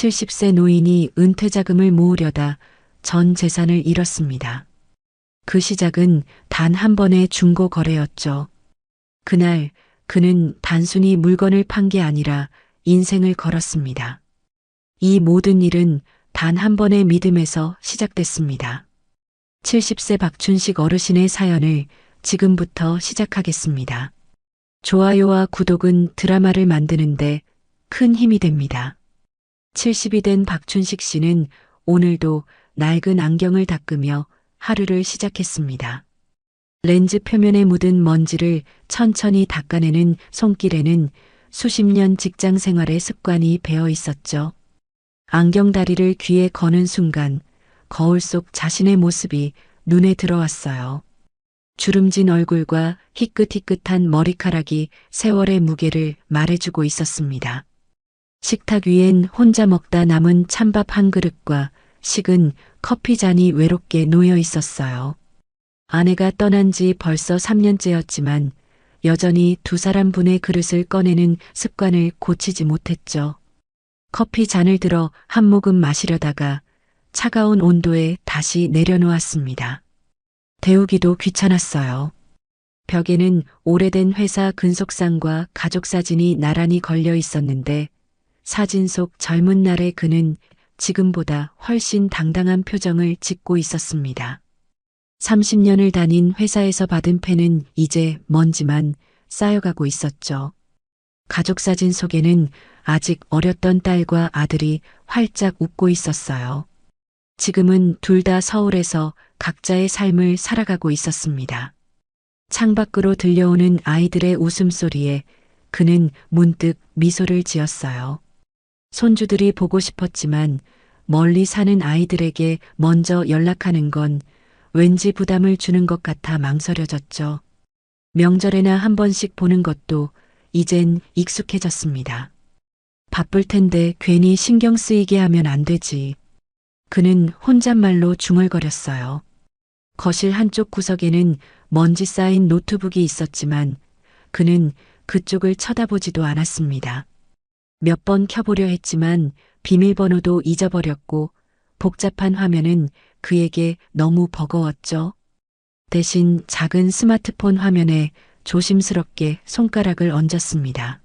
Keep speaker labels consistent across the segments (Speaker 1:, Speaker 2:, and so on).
Speaker 1: 70세 노인이 은퇴 자금을 모으려다 전 재산을 잃었습니다. 그 시작은 단 한 번의 중고 거래였죠. 그날 그는 단순히 물건을 판 게 아니라 인생을 걸었습니다. 이 모든 일은 단 한 번의 믿음에서 시작됐습니다. 70세 박춘식 어르신의 사연을 지금부터 시작하겠습니다. 좋아요와 구독은 드라마를 만드는데 큰 힘이 됩니다. 70이 된 박춘식 씨는 오늘도 낡은 안경을 닦으며 하루를 시작했습니다. 렌즈 표면에 묻은 먼지를 천천히 닦아내는 손길에는 수십 년 직장 생활의 습관이 배어 있었죠. 안경다리를 귀에 거는 순간 거울 속 자신의 모습이 눈에 들어왔어요. 주름진 얼굴과 희끗희끗한 머리카락이 세월의 무게를 말해주고 있었습니다. 식탁 위엔 혼자 먹다 남은 찬밥 한 그릇과 식은 커피 잔이 외롭게 놓여 있었어요. 아내가 떠난 지 벌써 3년째였지만 여전히 두 사람분의 그릇을 꺼내는 습관을 고치지 못했죠. 커피 잔을 들어 한 모금 마시려다가 차가운 온도에 다시 내려놓았습니다. 데우기도 귀찮았어요. 벽에는 오래된 회사 근속상과 가족 사진이 나란히 걸려 있었는데 사진 속 젊은 날의 그는 지금보다 훨씬 당당한 표정을 짓고 있었습니다. 30년을 다닌 회사에서 받은 펜은 이제 먼지만 쌓여가고 있었죠. 가족 사진 속에는 아직 어렸던 딸과 아들이 활짝 웃고 있었어요. 지금은 둘 다 서울에서 각자의 삶을 살아가고 있었습니다. 창밖으로 들려오는 아이들의 웃음소리에 그는 문득 미소를 지었어요. 손주들이 보고 싶었지만 멀리 사는 아이들에게 먼저 연락하는 건 왠지 부담을 주는 것 같아 망설여졌죠. 명절에나 한 번씩 보는 것도 이젠 익숙해졌습니다. 바쁠 텐데 괜히 신경 쓰이게 하면 안 되지. 그는 혼잣말로 중얼거렸어요. 거실 한쪽 구석에는 먼지 쌓인 노트북이 있었지만 그는 그쪽을 쳐다보지도 않았습니다. 몇 번 켜보려 했지만 비밀번호도 잊어버렸고 복잡한 화면은 그에게 너무 버거웠죠. 대신 작은 스마트폰 화면에 조심스럽게 손가락을 얹었습니다.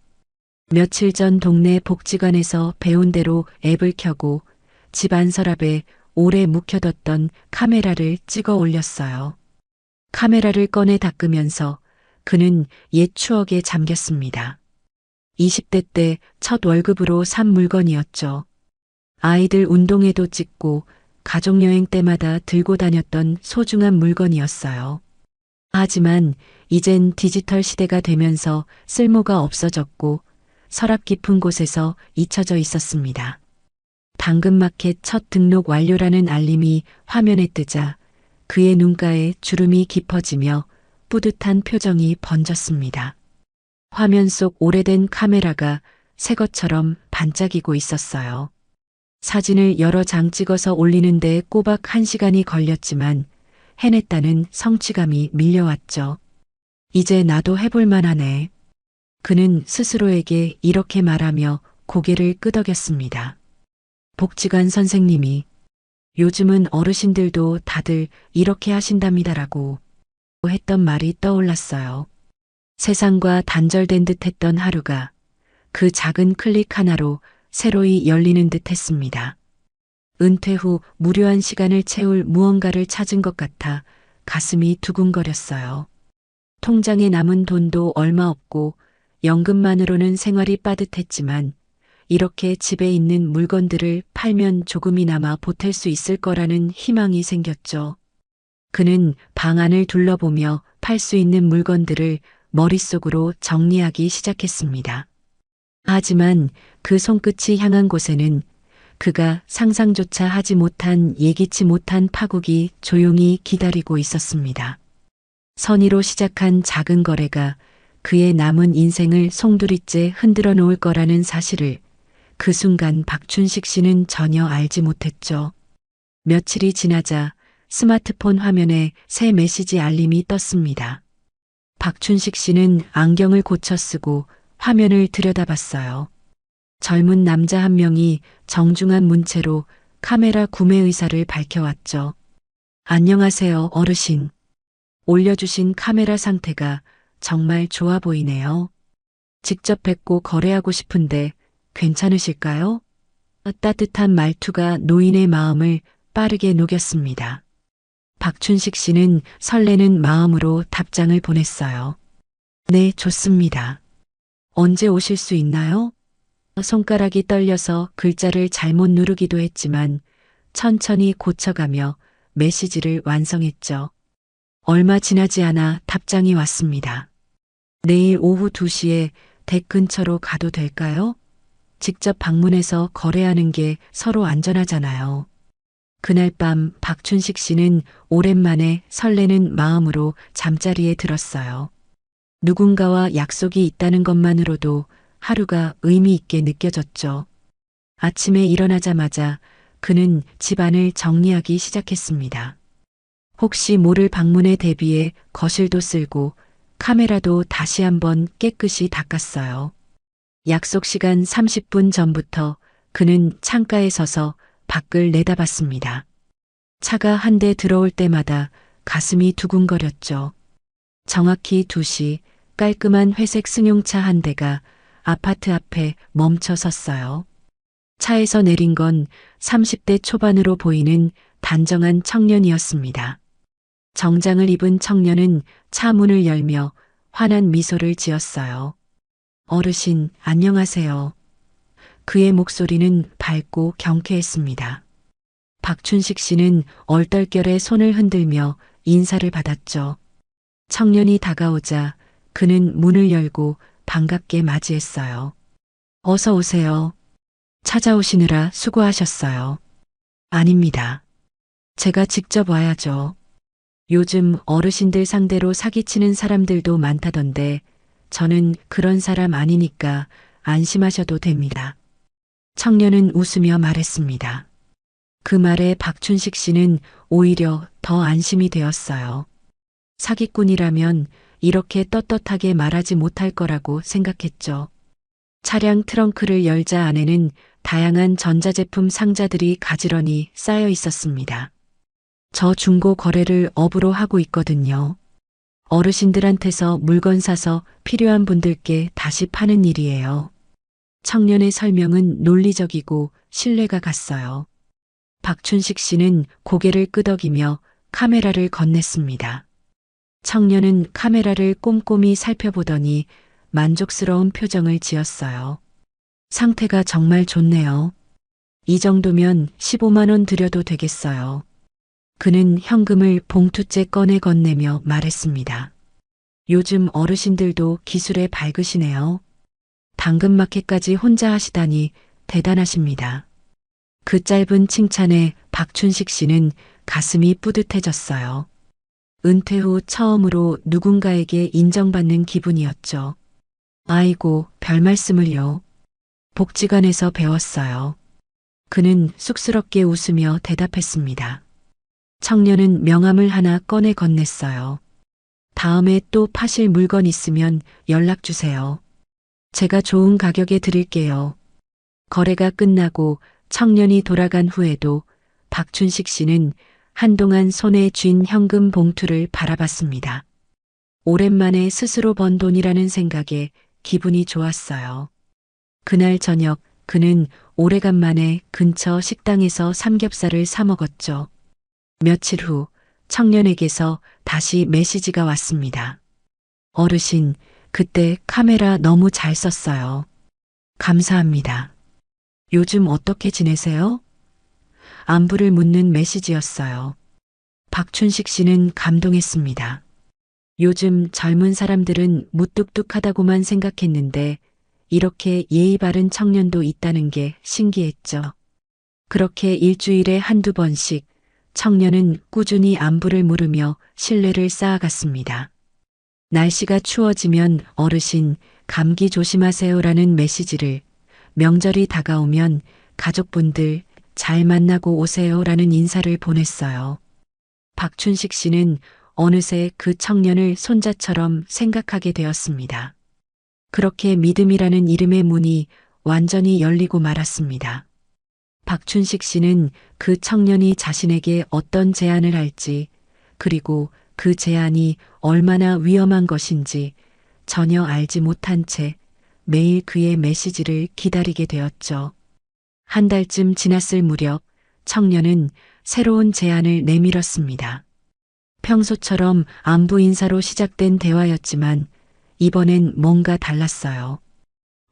Speaker 1: 며칠 전 동네 복지관에서 배운 대로 앱을 켜고 집 안 서랍에 오래 묵혀뒀던 카메라를 찍어 올렸어요. 카메라를 꺼내 닦으면서 그는 옛 추억에 잠겼습니다. 20대 때 첫 월급으로 산 물건이었죠. 아이들 운동회도 찍고 가족여행 때마다 들고 다녔던 소중한 물건이었어요. 하지만 이젠 디지털 시대가 되면서 쓸모가 없어졌고 서랍 깊은 곳에서 잊혀져 있었습니다. 당근마켓 첫 등록 완료라는 알림이 화면에 뜨자 그의 눈가에 주름이 깊어지며 뿌듯한 표정이 번졌습니다. 화면 속 오래된 카메라가 새 것처럼 반짝이고 있었어요. 사진을 여러 장 찍어서 올리는데 꼬박 1시간이 걸렸지만 해냈다는 성취감이 밀려왔죠. 이제 나도 해볼 만하네. 그는 스스로에게 이렇게 말하며 고개를 끄덕였습니다. 복지관 선생님이 요즘은 어르신들도 다들 이렇게 하신답니다라고 했던 말이 떠올랐어요. 세상과 단절된 듯 했던 하루가 그 작은 클릭 하나로 새로이 열리는 듯 했습니다. 은퇴 후 무료한 시간을 채울 무언가를 찾은 것 같아 가슴이 두근거렸어요. 통장에 남은 돈도 얼마 없고 연금만으로는 생활이 빠듯했지만 이렇게 집에 있는 물건들을 팔면 조금이나마 보탤 수 있을 거라는 희망이 생겼죠. 그는 방 안을 둘러보며 팔 수 있는 물건들을 머릿속으로 정리하기 시작했습니다. 하지만 그 손끝이 향한 곳에는 그가 상상조차 하지 못한 예기치 못한 파국이 조용히 기다리고 있었습니다. 선의로 시작한 작은 거래가 그의 남은 인생을 송두리째 흔들어 놓을 거라는 사실을 그 순간 박춘식 씨는 전혀 알지 못했죠. 며칠이 지나자 스마트폰 화면에 새 메시지 알림이 떴습니다. 박춘식 씨는 안경을 고쳐 쓰고 화면을 들여다봤어요. 젊은 남자 한 명이 정중한 문체로 카메라 구매 의사를 밝혀왔죠. 안녕하세요, 어르신. 올려주신 카메라 상태가 정말 좋아 보이네요. 직접 뵙고 거래하고 싶은데 괜찮으실까요? 따뜻한 말투가 노인의 마음을 빠르게 녹였습니다. 박춘식 씨는 설레는 마음으로 답장을 보냈어요. 네, 좋습니다. 언제 오실 수 있나요? 손가락이 떨려서 글자를 잘못 누르기도 했지만 천천히 고쳐가며 메시지를 완성했죠. 얼마 지나지 않아 답장이 왔습니다. 내일 오후 2시에 댁 근처로 가도 될까요? 직접 방문해서 거래하는 게 서로 안전하잖아요. 그날 밤 박춘식 씨는 오랜만에 설레는 마음으로 잠자리에 들었어요. 누군가와 약속이 있다는 것만으로도 하루가 의미 있게 느껴졌죠. 아침에 일어나자마자 그는 집안을 정리하기 시작했습니다. 혹시 모를 방문에 대비해 거실도 쓸고 카메라도 다시 한번 깨끗이 닦았어요. 약속 시간 30분 전부터 그는 창가에 서서 밖을 내다봤습니다. 차가 한 대 들어올 때마다 가슴이 두근거렸죠. 정확히 2시 깔끔한 회색 승용차 한 대가 아파트 앞에 멈춰 섰어요. 차에서 내린 건 30대 초반으로 보이는 단정한 청년이었습니다. 정장을 입은 청년은 차 문을 열며 환한 미소를 지었어요. 어르신, 안녕하세요. 그의 목소리는 밝고 경쾌했습니다. 박춘식 씨는 얼떨결에 손을 흔들며 인사를 받았죠. 청년이 다가오자 그는 문을 열고 반갑게 맞이했어요. 어서 오세요. 찾아오시느라 수고하셨어요. 아닙니다. 제가 직접 와야죠. 요즘 어르신들 상대로 사기치는 사람들도 많다던데 저는 그런 사람 아니니까 안심하셔도 됩니다. 청년은 웃으며 말했습니다. 그 말에 박춘식 씨는 오히려 더 안심이 되었어요. 사기꾼이라면 이렇게 떳떳하게 말하지 못할 거라고 생각했죠. 차량 트렁크를 열자 안에는 다양한 전자제품 상자들이 가지런히 쌓여 있었습니다. 저 중고 거래를 업으로 하고 있거든요. 어르신들한테서 물건 사서 필요한 분들께 다시 파는 일이에요. 청년의 설명은 논리적이고 신뢰가 갔어요. 박춘식 씨는 고개를 끄덕이며 카메라를 건넸습니다. 청년은 카메라를 꼼꼼히 살펴보더니 만족스러운 표정을 지었어요. 상태가 정말 좋네요. 이 정도면 15만 원 드려도 되겠어요. 그는 현금을 봉투째 꺼내 건네며 말했습니다. 요즘 어르신들도 기술에 밝으시네요. 당근마켓까지 혼자 하시다니 대단하십니다. 그 짧은 칭찬에 박춘식 씨는 가슴이 뿌듯해졌어요. 은퇴 후 처음으로 누군가에게 인정받는 기분이었죠. 아이고, 별 말씀을요. 복지관에서 배웠어요. 그는 쑥스럽게 웃으며 대답했습니다. 청년은 명함을 하나 꺼내 건넸어요. 다음에 또 파실 물건 있으면 연락 주세요. 제가 좋은 가격에 드릴게요. 거래가 끝나고 청년이 돌아간 후에도 박춘식 씨는 한동안 손에 쥔 현금 봉투를 바라봤습니다. 오랜만에 스스로 번 돈이라는 생각에 기분이 좋았어요. 그날 저녁 그는 오래간만에 근처 식당에서 삼겹살을 사 먹었죠. 며칠 후 청년에게서 다시 메시지가 왔습니다. 어르신, 그때 카메라 너무 잘 썼어요. 감사합니다. 요즘 어떻게 지내세요? 안부를 묻는 메시지였어요. 박춘식 씨는 감동했습니다. 요즘 젊은 사람들은 무뚝뚝하다고만 생각했는데 이렇게 예의 바른 청년도 있다는 게 신기했죠. 그렇게 일주일에 한두 번씩 청년은 꾸준히 안부를 물으며 신뢰를 쌓아갔습니다. 날씨가 추워지면 어르신, 감기 조심하세요라는 메시지를, 명절이 다가오면 가족분들 잘 만나고 오세요라는 인사를 보냈어요. 박춘식 씨는 어느새 그 청년을 손자처럼 생각하게 되었습니다. 그렇게 믿음이라는 이름의 문이 완전히 열리고 말았습니다. 박춘식 씨는 그 청년이 자신에게 어떤 제안을 할지, 그리고 그 제안이 얼마나 위험한 것인지 전혀 알지 못한 채 매일 그의 메시지를 기다리게 되었죠. 한 달쯤 지났을 무렵 청년은 새로운 제안을 내밀었습니다. 평소처럼 안부 인사로 시작된 대화였지만 이번엔 뭔가 달랐어요.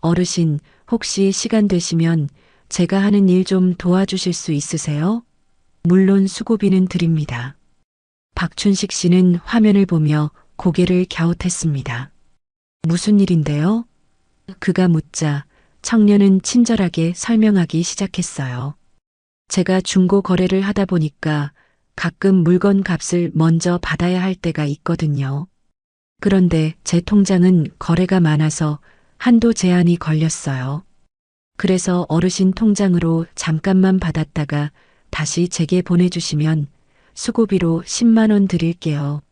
Speaker 1: 어르신, 혹시 시간 되시면 제가 하는 일 좀 도와주실 수 있으세요? 물론 수고비는 드립니다. 박춘식 씨는 화면을 보며 고개를 갸웃했습니다. 무슨 일인데요? 그가 묻자 청년은 친절하게 설명하기 시작했어요. 제가 중고 거래를 하다 보니까 가끔 물건 값을 먼저 받아야 할 때가 있거든요. 그런데 제 통장은 거래가 많아서 한도 제한이 걸렸어요. 그래서 어르신 통장으로 잠깐만 받았다가 다시 제게 보내주시면 수고비로 10만 원 드릴게요.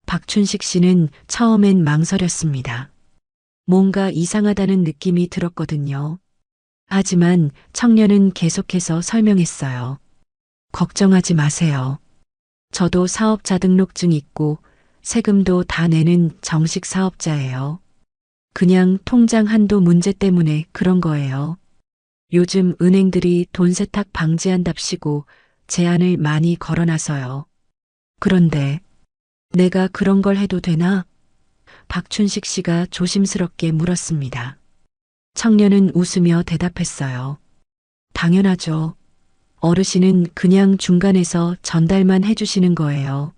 Speaker 1: 박춘식 씨는 처음엔 망설였습니다. 뭔가 이상하다는 느낌이 들었거든요. 하지만 청년은 계속해서 설명했어요. 걱정하지 마세요. 저도 사업자 등록증 있고 세금도 다 내는 정식 사업자예요. 그냥 통장 한도 문제 때문에 그런 거예요. 요즘 은행들이 돈 세탁 방지한답시고 제한을 많이 걸어놔서요. 그런데 내가 그런 걸 해도 되나? 박춘식 씨가 조심스럽게 물었습니다. 청년은 웃으며 대답했어요. 당연하죠. 어르신은 그냥 중간에서 전달만 해주시는 거예요.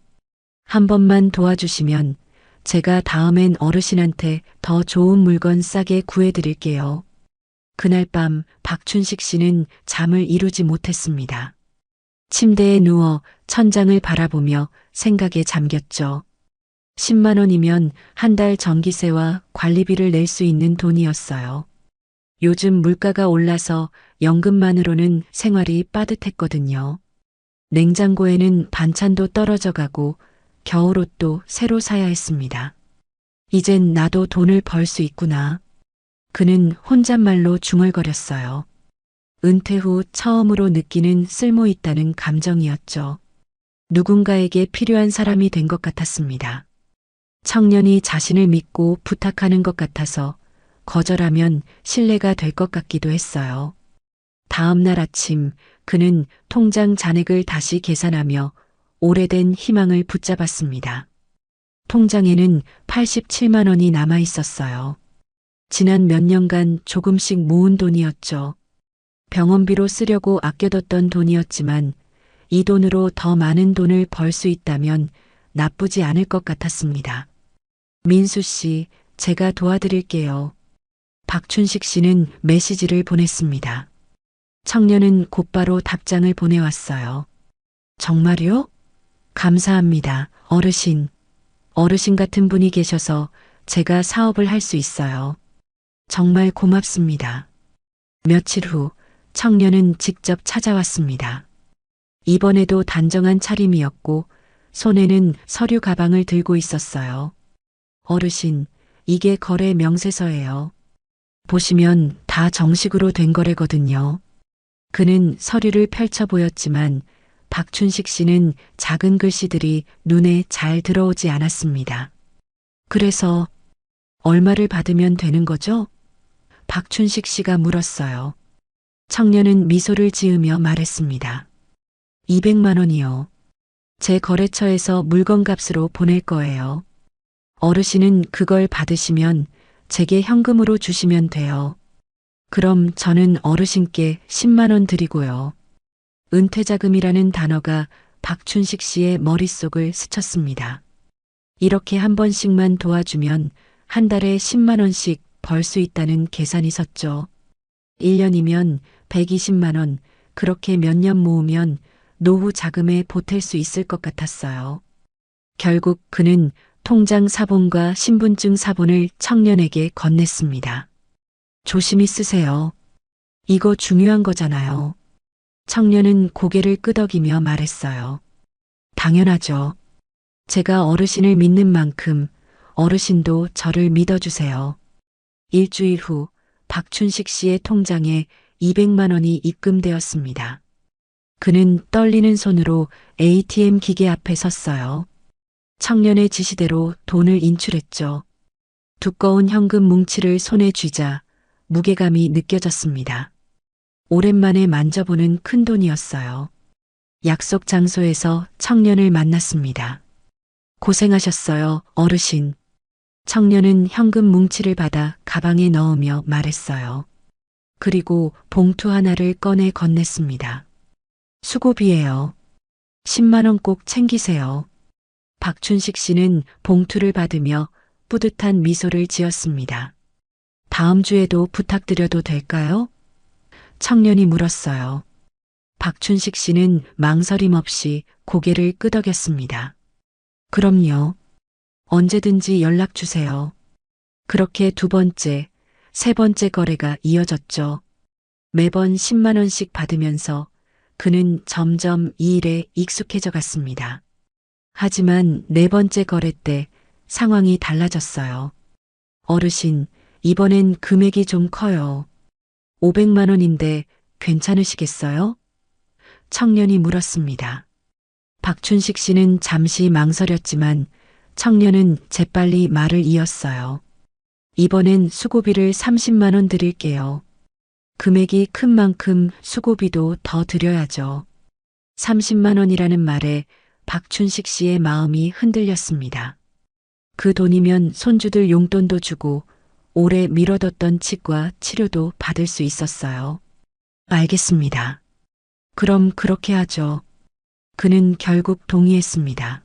Speaker 1: 한 번만 도와주시면 제가 다음엔 어르신한테 더 좋은 물건 싸게 구해드릴게요. 그날 밤 박춘식 씨는 잠을 이루지 못했습니다. 침대에 누워 천장을 바라보며 생각에 잠겼죠. 10만 원이면 한 달 전기세와 관리비를 낼 수 있는 돈이었어요. 요즘 물가가 올라서 연금만으로는 생활이 빠듯했거든요. 냉장고에는 반찬도 떨어져 가고 겨울옷도 새로 사야 했습니다. 이젠 나도 돈을 벌 수 있구나. 그는 혼잣말로 중얼거렸어요. 은퇴 후 처음으로 느끼는 쓸모 있다는 감정이었죠. 누군가에게 필요한 사람이 된 것 같았습니다. 청년이 자신을 믿고 부탁하는 것 같아서 거절하면 신뢰가 될 것 같기도 했어요. 다음 날 아침 그는 통장 잔액을 다시 계산하며 오래된 희망을 붙잡았습니다. 통장에는 87만 원이 남아 있었어요. 지난 몇 년간 조금씩 모은 돈이었죠. 병원비로 쓰려고 아껴뒀던 돈이었지만 이 돈으로 더 많은 돈을 벌 수 있다면 나쁘지 않을 것 같았습니다. 민수 씨, 제가 도와드릴게요. 박춘식 씨는 메시지를 보냈습니다. 청년은 곧바로 답장을 보내왔어요. 정말요? 감사합니다, 어르신. 어르신 같은 분이 계셔서 제가 사업을 할 수 있어요. 정말 고맙습니다. 며칠 후 청년은 직접 찾아왔습니다. 이번에도 단정한 차림이었고 손에는 서류 가방을 들고 있었어요. 어르신, 이게 거래 명세서예요. 보시면 다 정식으로 된 거래거든요. 그는 서류를 펼쳐 보였지만 박춘식 씨는 작은 글씨들이 눈에 잘 들어오지 않았습니다. 그래서 얼마를 받으면 되는 거죠? 박춘식 씨가 물었어요. 청년은 미소를 지으며 말했습니다. 200만 원이요. 제 거래처에서 물건값으로 보낼 거예요. 어르신은 그걸 받으시면 제게 현금으로 주시면 돼요. 그럼 저는 어르신께 10만 원 드리고요. 은퇴자금이라는 단어가 박춘식 씨의 머릿속을 스쳤습니다. 이렇게 한 번씩만 도와주면 한 달에 10만 원씩 벌 수 있다는 계산이 섰죠. 1년이면 120만 원, 그렇게 몇 년 모으면 노후 자금에 보탤 수 있을 것 같았어요. 결국 그는 통장 사본과 신분증 사본을 청년에게 건넸습니다. 조심히 쓰세요. 이거 중요한 거잖아요. 청년은 고개를 끄덕이며 말했어요. 당연하죠. 제가 어르신을 믿는 만큼 어르신도 저를 믿어주세요. 일주일 후 박춘식 씨의 통장에 200만 원이 입금되었습니다. 그는 떨리는 손으로 ATM 기계 앞에 섰어요. 청년의 지시대로 돈을 인출했죠. 두꺼운 현금 뭉치를 손에 쥐자 무게감이 느껴졌습니다. 오랜만에 만져보는 큰 돈이었어요. 약속 장소에서 청년을 만났습니다. 고생하셨어요, 어르신. 청년은 현금 뭉치를 받아 가방에 넣으며 말했어요. 그리고 봉투 하나를 꺼내 건넸습니다. 수고비예요. 10만 원 꼭 챙기세요. 박춘식 씨는 봉투를 받으며 뿌듯한 미소를 지었습니다. 다음 주에도 부탁드려도 될까요? 청년이 물었어요. 박춘식 씨는 망설임 없이 고개를 끄덕였습니다. 그럼요. 언제든지 연락 주세요. 그렇게 두 번째, 세 번째 거래가 이어졌죠. 매번 10만 원씩 받으면서 그는 점점 이 일에 익숙해져 갔습니다. 하지만 네 번째 거래 때 상황이 달라졌어요. 어르신, 이번엔 금액이 좀 커요. 500만 원인데 괜찮으시겠어요? 청년이 물었습니다. 박춘식 씨는 잠시 망설였지만 청년은 재빨리 말을 이었어요. 이번엔 수고비를 30만 원 드릴게요. 금액이 큰 만큼 수고비도 더 드려야죠. 30만 원이라는 말에 박춘식 씨의 마음이 흔들렸습니다. 그 돈이면 손주들 용돈도 주고 오래 미뤄뒀던 치과 치료도 받을 수 있었어요. 알겠습니다. 그럼 그렇게 하죠. 그는 결국 동의했습니다.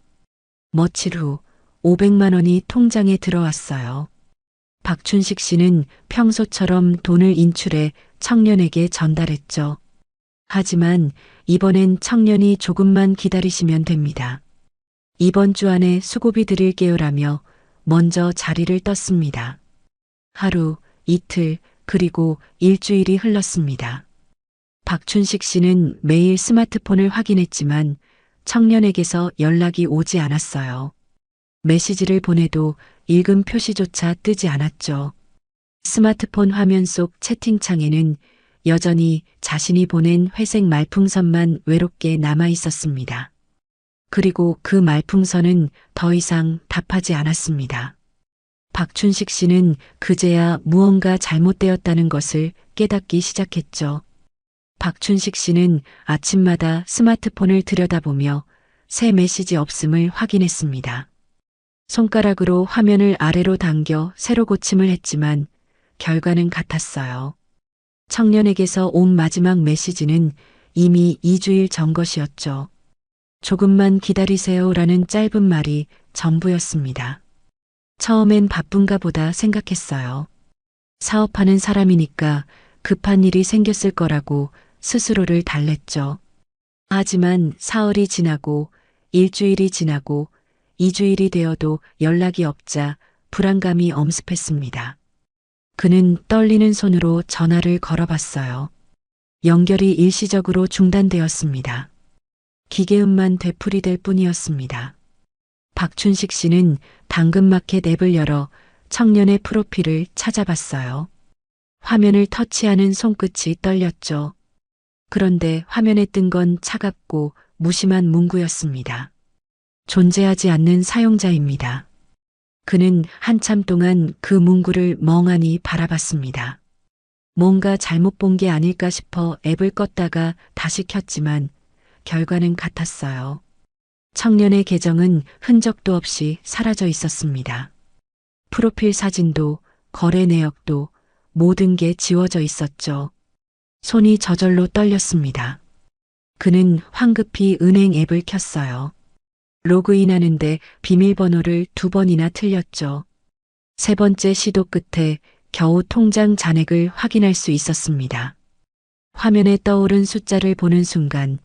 Speaker 1: 며칠 후 500만 원이 통장에 들어왔어요. 박춘식 씨는 평소처럼 돈을 인출해 청년에게 전달했죠. 하지만 이번엔 청년이 조금만 기다리시면 됩니다. 이번 주 안에 수고비 드릴게요라며 먼저 자리를 떴습니다. 하루, 이틀, 그리고 일주일이 흘렀습니다. 박춘식 씨는 매일 스마트폰을 확인했지만 청년에게서 연락이 오지 않았어요. 메시지를 보내도 읽음 표시조차 뜨지 않았죠. 스마트폰 화면 속 채팅창에는 여전히 자신이 보낸 회색 말풍선만 외롭게 남아 있었습니다. 그리고 그 말풍선은 더 이상 답하지 않았습니다. 박춘식 씨는 그제야 무언가 잘못되었다는 것을 깨닫기 시작했죠. 박춘식 씨는 아침마다 스마트폰을 들여다보며 새 메시지 없음을 확인했습니다. 손가락으로 화면을 아래로 당겨 새로 고침을 했지만 결과는 같았어요. 청년에게서 온 마지막 메시지는 이미 2주일 전 것이었죠. 조금만 기다리세요라는 짧은 말이 전부였습니다. 처음엔 바쁜가 보다 생각했어요. 사업하는 사람이니까 급한 일이 생겼을 거라고 스스로를 달랬죠. 하지만 사흘이 지나고 일주일이 지나고 2주일이 되어도 연락이 없자 불안감이 엄습했습니다. 그는 떨리는 손으로 전화를 걸어봤어요. 연결이 일시적으로 중단되었습니다. 기계음만 되풀이될 뿐이었습니다. 박춘식 씨는 당근마켓 앱을 열어 청년의 프로필을 찾아봤어요. 화면을 터치하는 손끝이 떨렸죠. 그런데 화면에 뜬 건 차갑고 무심한 문구였습니다. 존재하지 않는 사용자입니다. 그는 한참 동안 그 문구를 멍하니 바라봤습니다. 뭔가 잘못 본 게 아닐까 싶어 앱을 껐다가 다시 켰지만 결과는 같았어요. 청년의 계정은 흔적도 없이 사라져 있었습니다. 프로필 사진도 거래 내역도 모든 게 지워져 있었죠. 손이 저절로 떨렸습니다. 그는 황급히 은행 앱을 켰어요. 로그인하는데 비밀번호를 2번이나 틀렸죠. 세 번째 시도 끝에 겨우 통장 잔액을 확인할 수 있었습니다. 화면에 떠오른 숫자를 보는 순간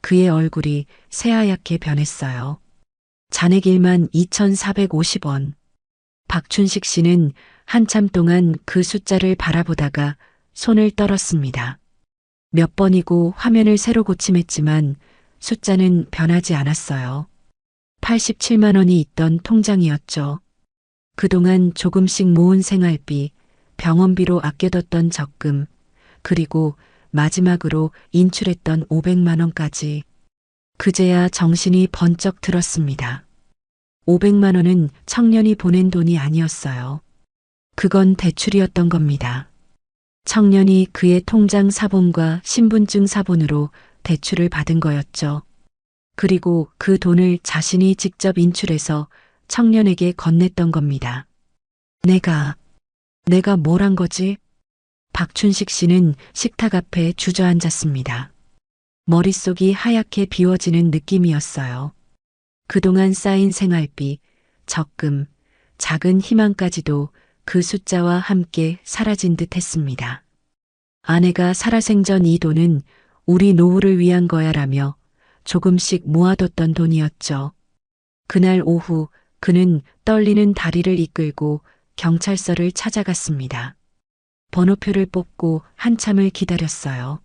Speaker 1: 그의 얼굴이 새하얗게 변했어요. 잔액일만 2,450원. 박춘식 씨는 한참 동안 그 숫자를 바라보다가 손을 떨었습니다. 몇 번이고 화면을 새로 고침했지만 숫자는 변하지 않았어요. 87만 원이 있던 통장이었죠. 그동안 조금씩 모은 생활비, 병원비로 아껴뒀던 적금, 그리고 마지막으로 인출했던 500만 원까지. 그제야 정신이 번쩍 들었습니다. 500만 원은 청년이 보낸 돈이 아니었어요. 그건 대출이었던 겁니다. 청년이 그의 통장 사본과 신분증 사본으로 대출을 받은 거였죠. 그리고 그 돈을 자신이 직접 인출해서 청년에게 건넸던 겁니다. 내가 뭘 한 거지? 박춘식 씨는 식탁 앞에 주저앉았습니다. 머릿속이 하얗게 비워지는 느낌이었어요. 그동안 쌓인 생활비, 적금, 작은 희망까지도 그 숫자와 함께 사라진 듯 했습니다. 아내가 살아생전 이 돈은 우리 노후를 위한 거야라며 조금씩 모아뒀던 돈이었죠. 그날 오후 그는 떨리는 다리를 이끌고 경찰서를 찾아갔습니다. 번호표를 뽑고 한참을 기다렸어요.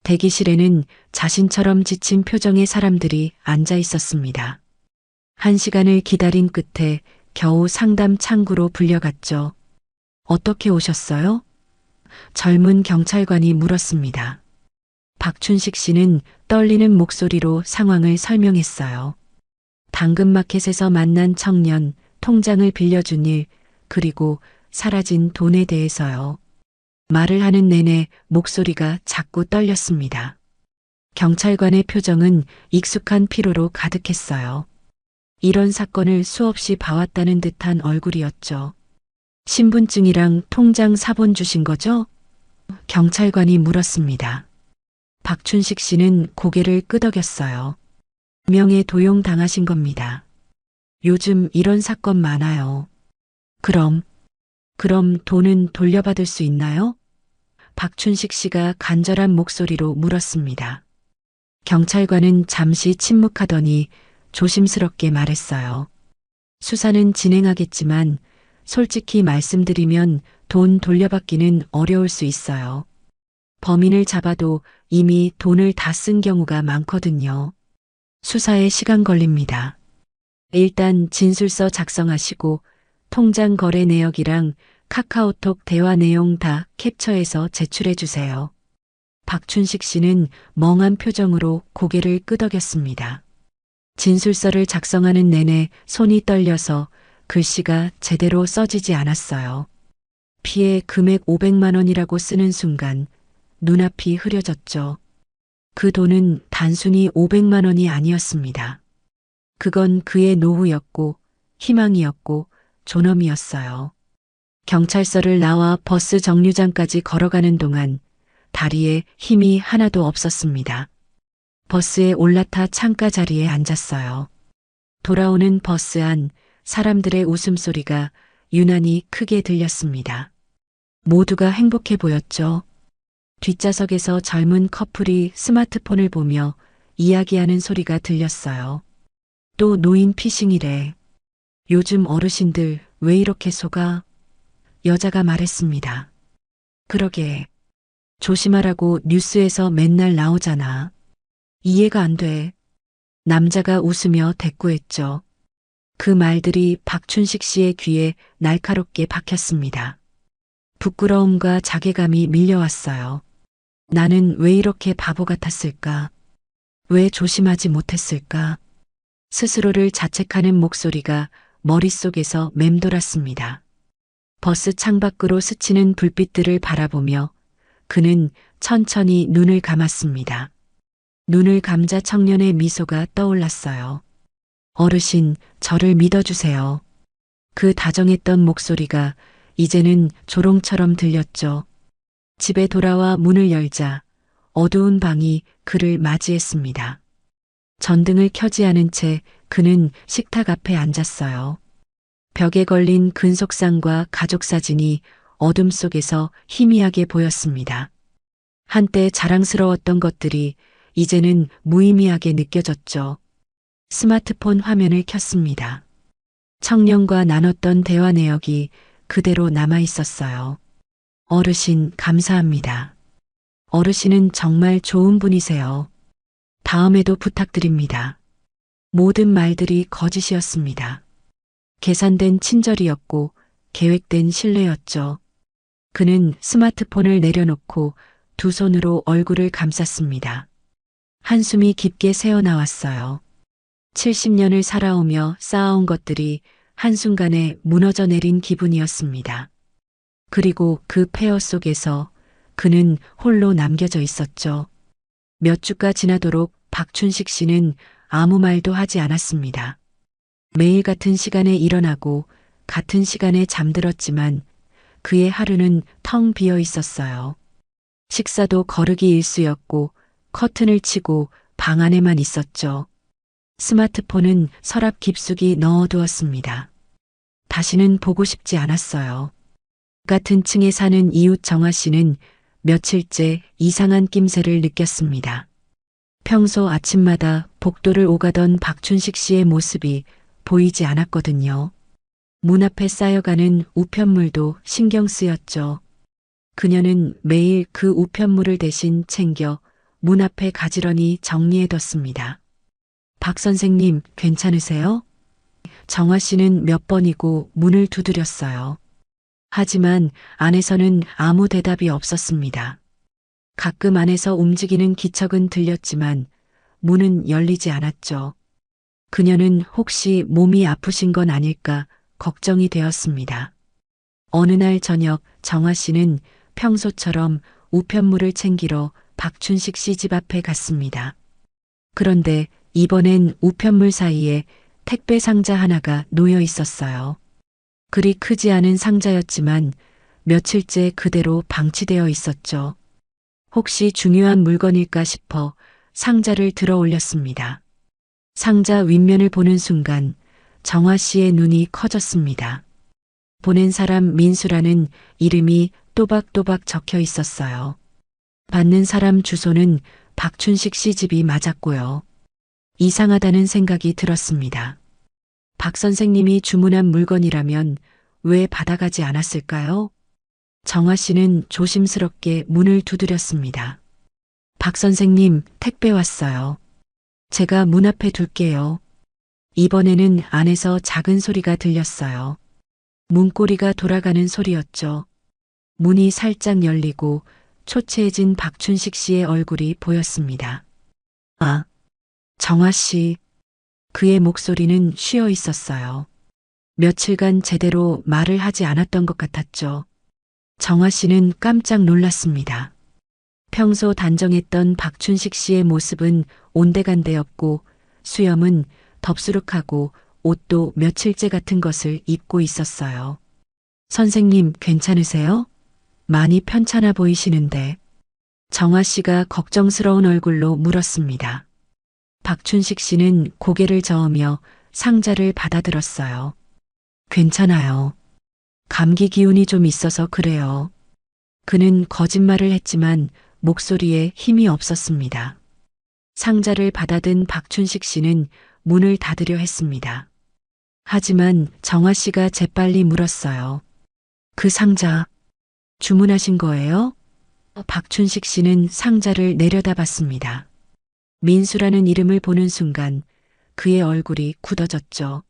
Speaker 1: 대기실에는 자신처럼 지친 표정의 사람들이 앉아 있었습니다. 1시간을 기다린 끝에 겨우 상담 창구로 불려갔죠. 어떻게 오셨어요? 젊은 경찰관이 물었습니다. 박춘식 씨는 떨리는 목소리로 상황을 설명했어요. 당근마켓에서 만난 청년, 통장을 빌려준 일, 그리고 사라진 돈에 대해서요. 말을 하는 내내 목소리가 자꾸 떨렸습니다. 경찰관의 표정은 익숙한 피로로 가득했어요. 이런 사건을 수없이 봐왔다는 듯한 얼굴이었죠. 신분증이랑 통장 사본 주신 거죠? 경찰관이 물었습니다. 박춘식 씨는 고개를 끄덕였어요. 명예 도용 당하신 겁니다. 요즘 이런 사건 많아요. 그럼 돈은 돌려받을 수 있나요? 박춘식 씨가 간절한 목소리로 물었습니다. 경찰관은 잠시 침묵하더니 조심스럽게 말했어요. 수사는 진행하겠지만 솔직히 말씀드리면 돈 돌려받기는 어려울 수 있어요. 범인을 잡아도 이미 돈을 다 쓴 경우가 많거든요. 수사에 시간 걸립니다. 일단 진술서 작성하시고 통장 거래 내역이랑 카카오톡 대화 내용 다 캡처해서 제출해 주세요. 박춘식 씨는 멍한 표정으로 고개를 끄덕였습니다. 진술서를 작성하는 내내 손이 떨려서 글씨가 제대로 써지지 않았어요. 피해 금액 500만 원이라고 쓰는 순간 눈앞이 흐려졌죠. 그 돈은 단순히 500만 원이 아니었습니다. 그건 그의 노후였고 희망이었고 존엄이었어요. 경찰서를 나와 버스 정류장까지 걸어가는 동안 다리에 힘이 하나도 없었습니다. 버스에 올라타 창가 자리에 앉았어요. 돌아오는 버스 안 사람들의 웃음소리가 유난히 크게 들렸습니다. 모두가 행복해 보였죠. 뒷좌석에서 젊은 커플이 스마트폰을 보며 이야기하는 소리가 들렸어요. 또 노인 피싱이래. 요즘 어르신들 왜 이렇게 속아? 여자가 말했습니다. 그러게. 조심하라고 뉴스에서 맨날 나오잖아. 이해가 안 돼. 남자가 웃으며 대꾸했죠. 그 말들이 박춘식 씨의 귀에 날카롭게 박혔습니다. 부끄러움과 자괴감이 밀려왔어요. 나는 왜 이렇게 바보 같았을까? 왜 조심하지 못했을까? 스스로를 자책하는 목소리가 머릿속에서 맴돌았습니다. 버스 창밖으로 스치는 불빛들을 바라보며 그는 천천히 눈을 감았습니다. 눈을 감자 청년의 미소가 떠올랐어요. 어르신, 저를 믿어주세요. 그 다정했던 목소리가 이제는 조롱처럼 들렸죠. 집에 돌아와 문을 열자 어두운 방이 그를 맞이했습니다. 전등을 켜지 않은 채 그는 식탁 앞에 앉았어요. 벽에 걸린 근속상과 가족 사진이 어둠 속에서 희미하게 보였습니다. 한때 자랑스러웠던 것들이 이제는 무의미하게 느껴졌죠. 스마트폰 화면을 켰습니다. 청년과 나눴던 대화 내역이 그대로 남아 있었어요. 어르신, 감사합니다. 어르신은 정말 좋은 분이세요. 다음에도 부탁드립니다. 모든 말들이 거짓이었습니다. 계산된 친절이었고 계획된 신뢰였죠. 그는 스마트폰을 내려놓고 두 손으로 얼굴을 감쌌습니다. 한숨이 깊게 새어나왔어요. 70년을 살아오며 쌓아온 것들이 한순간에 무너져 내린 기분이었습니다. 그리고 그 폐허 속에서 그는 홀로 남겨져 있었죠. 몇 주가 지나도록 박춘식 씨는 아무 말도 하지 않았습니다. 매일 같은 시간에 일어나고 같은 시간에 잠들었지만 그의 하루는 텅 비어 있었어요. 식사도 거르기 일쑤였고 커튼을 치고 방 안에만 있었죠. 스마트폰은 서랍 깊숙이 넣어두었습니다. 다시는 보고 싶지 않았어요. 같은 층에 사는 이웃 정아 씨는 며칠째 이상한 낌새를 느꼈습니다. 평소 아침마다 복도를 오가던 박춘식 씨의 모습이 보이지 않았거든요. 문 앞에 쌓여가는 우편물도 신경 쓰였죠. 그녀는 매일 그 우편물을 대신 챙겨 문 앞에 가지런히 정리해뒀습니다. 박 선생님, 괜찮으세요? 정아 씨는 몇 번이고 문을 두드렸어요. 하지만 안에서는 아무 대답이 없었습니다. 가끔 안에서 움직이는 기척은 들렸지만 문은 열리지 않았죠. 그녀는 혹시 몸이 아프신 건 아닐까 걱정이 되었습니다. 어느 날 저녁 정아 씨는 평소처럼 우편물을 챙기러 박춘식 씨 집 앞에 갔습니다. 그런데 이번엔 우편물 사이에 택배 상자 하나가 놓여 있었어요. 그리 크지 않은 상자였지만 며칠째 그대로 방치되어 있었죠. 혹시 중요한 물건일까 싶어 상자를 들어 올렸습니다. 상자 윗면을 보는 순간 정아 씨의 눈이 커졌습니다. 보낸 사람 민수라는 이름이 또박또박 적혀 있었어요. 받는 사람 주소는 박춘식 씨 집이 맞았고요. 이상하다는 생각이 들었습니다. 박 선생님이 주문한 물건이라면 왜 받아가지 않았을까요? 정아 씨는 조심스럽게 문을 두드렸습니다. 박 선생님, 택배 왔어요. 제가 문 앞에 둘게요. 이번에는 안에서 작은 소리가 들렸어요. 문고리가 돌아가는 소리였죠. 문이 살짝 열리고 초췌해진 박춘식 씨의 얼굴이 보였습니다. 아, 정아 씨. 그의 목소리는 쉬어 있었어요. 며칠간 제대로 말을 하지 않았던 것 같았죠. 정아 씨는 깜짝 놀랐습니다. 평소 단정했던 박춘식 씨의 모습은 온데간데였고 수염은 덥수룩하고 옷도 며칠째 같은 것을 입고 있었어요. 선생님, 괜찮으세요? 많이 편찮아 보이시는데. 정아 씨가 걱정스러운 얼굴로 물었습니다. 박춘식 씨는 고개를 저으며 상자를 받아들었어요. 괜찮아요. 감기 기운이 좀 있어서 그래요. 그는 거짓말을 했지만 목소리에 힘이 없었습니다. 상자를 받아든 박춘식 씨는 문을 닫으려 했습니다. 하지만 정아 씨가 재빨리 물었어요. 그 상자 주문하신 거예요? 박춘식 씨는 상자를 내려다봤습니다. 민수라는 이름을 보는 순간 그의 얼굴이 굳어졌죠.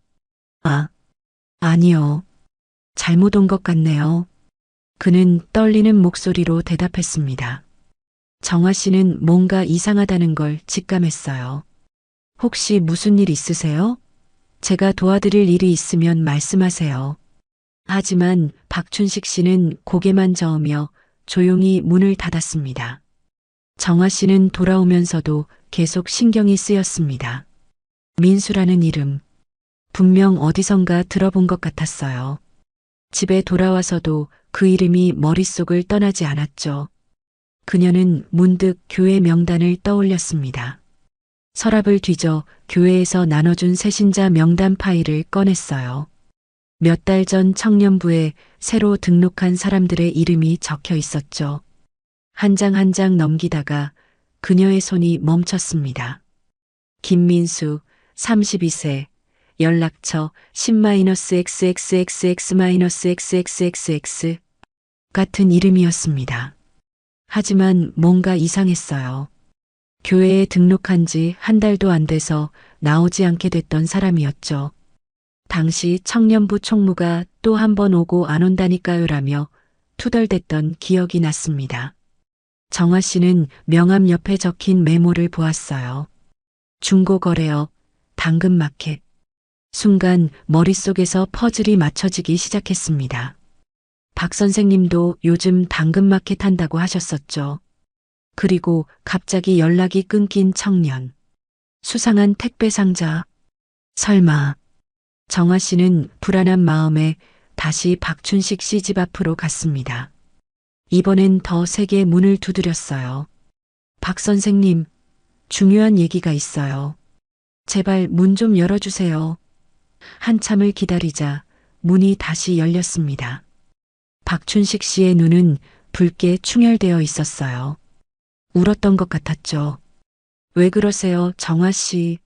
Speaker 1: 아, 아니요. 잘못 온 것 같네요. 그는 떨리는 목소리로 대답했습니다. 정아 씨는 뭔가 이상하다는 걸 직감했어요. 혹시 무슨 일 있으세요? 제가 도와드릴 일이 있으면 말씀하세요. 하지만 박춘식 씨는 고개만 저으며 조용히 문을 닫았습니다. 정아 씨는 돌아오면서도 계속 신경이 쓰였습니다. 민수라는 이름, 분명 어디선가 들어본 것 같았어요. 집에 돌아와서도 그 이름이 머릿속을 떠나지 않았죠. 그녀는 문득 교회 명단을 떠올렸습니다. 서랍을 뒤져 교회에서 나눠준 새신자 명단 파일을 꺼냈어요. 몇 달 전 청년부에 새로 등록한 사람들의 이름이 적혀 있었죠. 한 장 한 장 넘기다가 그녀의 손이 멈췄습니다. 김민수, 32세, 연락처 10-XXXX-XXXX 같은 이름이었습니다. 하지만 뭔가 이상했어요. 교회에 등록한 지 한 달도 안 돼서 나오지 않게 됐던 사람이었죠. 당시 청년부 총무가 또 한 번 오고 안 온다니까요라며 투덜댔던 기억이 났습니다. 정아 씨는 명함 옆에 적힌 메모를 보았어요. 중고거래업, 당근마켓. 순간 머릿속에서 퍼즐이 맞춰지기 시작했습니다. 박 선생님도 요즘 당근마켓 한다고 하셨었죠. 그리고 갑자기 연락이 끊긴 청년. 수상한 택배 상자. 설마. 정아 씨는 불안한 마음에 다시 박춘식 씨 집 앞으로 갔습니다. 이번엔 더 세게 문을 두드렸어요. 박 선생님, 중요한 얘기가 있어요. 제발 문 좀 열어주세요. 한참을 기다리자 문이 다시 열렸습니다. 박춘식 씨의 눈은 붉게 충혈되어 있었어요. 울었던 것 같았죠. 왜 그러세요, 정아 씨?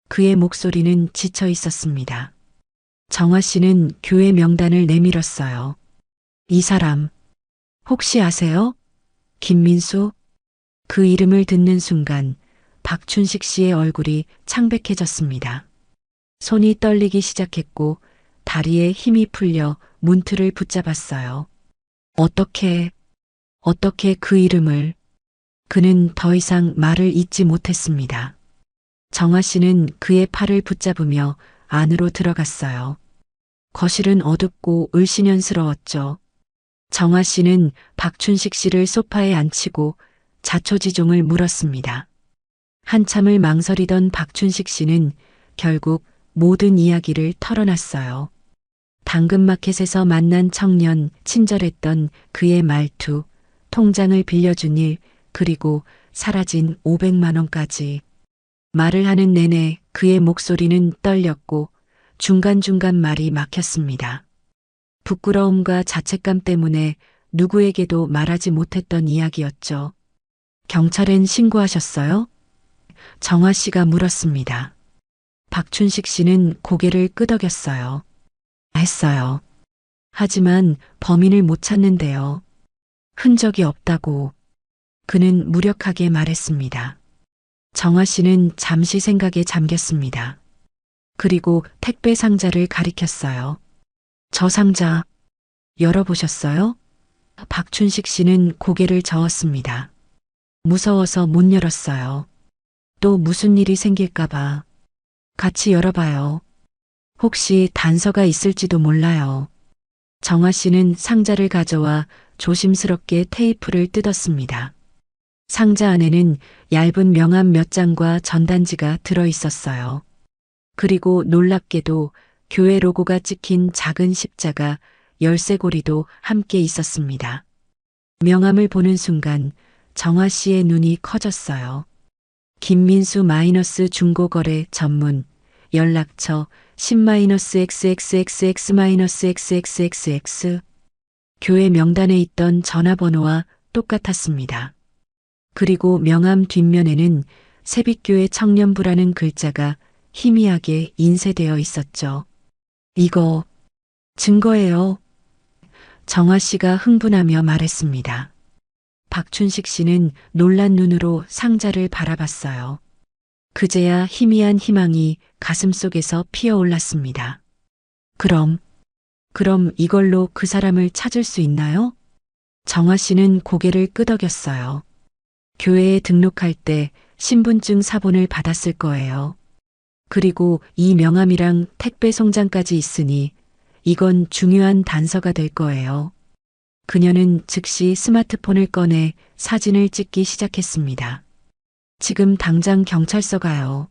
Speaker 1: 그의 목소리는 지쳐 있었습니다. 정아 씨는 교회 명단을 내밀었어요. 이 사람, 혹시 아세요? 김민수? 그 이름을 듣는 순간 박춘식 씨의 얼굴이 창백해졌습니다. 손이 떨리기 시작했고 다리에 힘이 풀려 문틀을 붙잡았어요. 어떻게 그 이름을? 그는 더 이상 말을 잇지 못했습니다. 정아 씨는 그의 팔을 붙잡으며 안으로 들어갔어요. 거실은 어둡고 을씨년스러웠죠. 정아 씨는 박춘식 씨를 소파에 앉히고 자초지종을 물었습니다. 한참을 망설이던 박춘식 씨는 결국 모든 이야기를 털어놨어요. 당근마켓에서 만난 청년, 친절했던 그의 말투, 통장을 빌려준 일, 그리고 사라진 500만 원까지. 말을 하는 내내 그의 목소리는 떨렸고 중간중간 말이 막혔습니다. 부끄러움과 자책감 때문에 누구에게도 말하지 못했던 이야기였죠. 경찰엔 신고하셨어요? 정아 씨가 물었습니다. 박춘식 씨는 고개를 끄덕였어요. 했어요. 하지만 범인을 못 찾는데요. 흔적이 없다고. 그는 무력하게 말했습니다. 정아 씨는 잠시 생각에 잠겼습니다. 그리고 택배 상자를 가리켰어요. 저 상자 열어보셨어요? 박춘식 씨는 고개를 저었습니다. 무서워서 못 열었어요. 또 무슨 일이 생길까봐. 같이 열어봐요. 혹시 단서가 있을지도 몰라요. 정아 씨는 상자를 가져와 조심스럽게 테이프를 뜯었습니다. 상자 안에는 얇은 명함 몇 장과 전단지가 들어 있었어요. 그리고 놀랍게도 교회 로고가 찍힌 작은 십자가 열쇠고리도 함께 있었습니다. 명함을 보는 순간 정아 씨의 눈이 커졌어요. 김민수 마이너스 중고거래 전문 연락처 10-XXXX-XXXX 교회 명단에 있던 전화번호와 똑같았습니다. 그리고 명함 뒷면에는 세빛교회 청년부라는 글자가 희미하게 인쇄되어 있었죠. 이거 증거예요. 정아 씨가 흥분하며 말했습니다. 박춘식 씨는 놀란 눈으로 상자를 바라봤어요. 그제야 희미한 희망이 가슴속에서 피어올랐습니다. 그럼 이걸로 그 사람을 찾을 수 있나요? 정아 씨는 고개를 끄덕였어요. 교회에 등록할 때 신분증 사본을 받았을 거예요. 그리고 이 명함이랑 택배 송장까지 있으니 이건 중요한 단서가 될 거예요. 그녀는 즉시 스마트폰을 꺼내 사진을 찍기 시작했습니다. 지금 당장 경찰서 가요.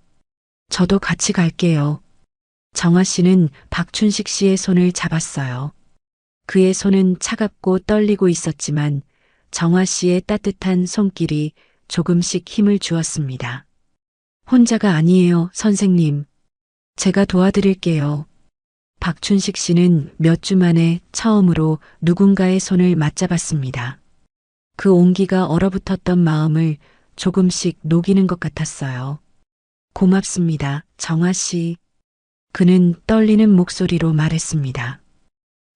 Speaker 1: 저도 같이 갈게요. 정아 씨는 박춘식 씨의 손을 잡았어요. 그의 손은 차갑고 떨리고 있었지만 정아 씨의 따뜻한 손길이 조금씩 힘을 주었습니다. 혼자가 아니에요, 선생님. 제가 도와드릴게요. 박춘식 씨는 몇 주 만에 처음으로 누군가의 손을 맞잡았습니다. 그 온기가 얼어붙었던 마음을 조금씩 녹이는 것 같았어요. 고맙습니다, 정아 씨. 그는 떨리는 목소리로 말했습니다.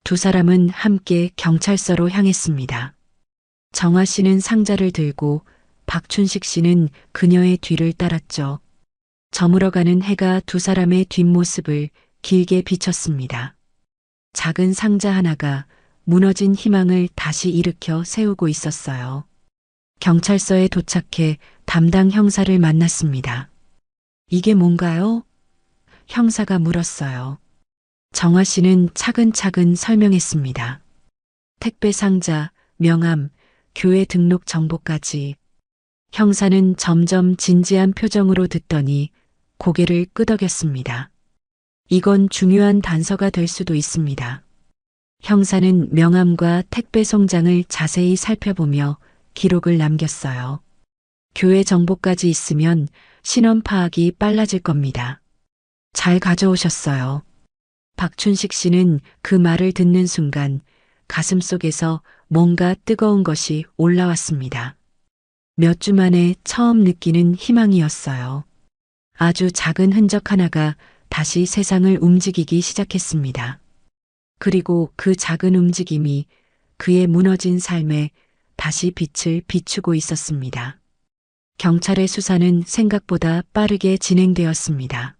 Speaker 1: 두 사람은 함께 경찰서로 향했습니다. 정아 씨는 상자를 들고 박춘식 씨는 그녀의 뒤를 따랐죠. 저물어가는 해가 두 사람의 뒷모습을 길게 비쳤습니다. 작은 상자 하나가 무너진 희망을 다시 일으켜 세우고 있었어요. 경찰서에 도착해 담당 형사를 만났습니다. 이게 뭔가요? 형사가 물었어요. 정화 씨는 차근차근 설명했습니다. 택배 상자, 명함, 교회 등록 정보까지. 형사는 점점 진지한 표정으로 듣더니 고개를 끄덕였습니다. 이건 중요한 단서가 될 수도 있습니다. 형사는 명함과 택배 송장을 자세히 살펴보며 기록을 남겼어요. 교회 정보까지 있으면 신원 파악이 빨라질 겁니다. 잘 가져오셨어요. 박춘식 씨는 그 말을 듣는 순간 가슴속에서 뭔가 뜨거운 것이 올라왔습니다. 몇 주 만에 처음 느끼는 희망이었어요. 아주 작은 흔적 하나가 다시 세상을 움직이기 시작했습니다. 그리고 그 작은 움직임이 그의 무너진 삶에 다시 빛을 비추고 있었습니다. 경찰의 수사는 생각보다 빠르게 진행되었습니다.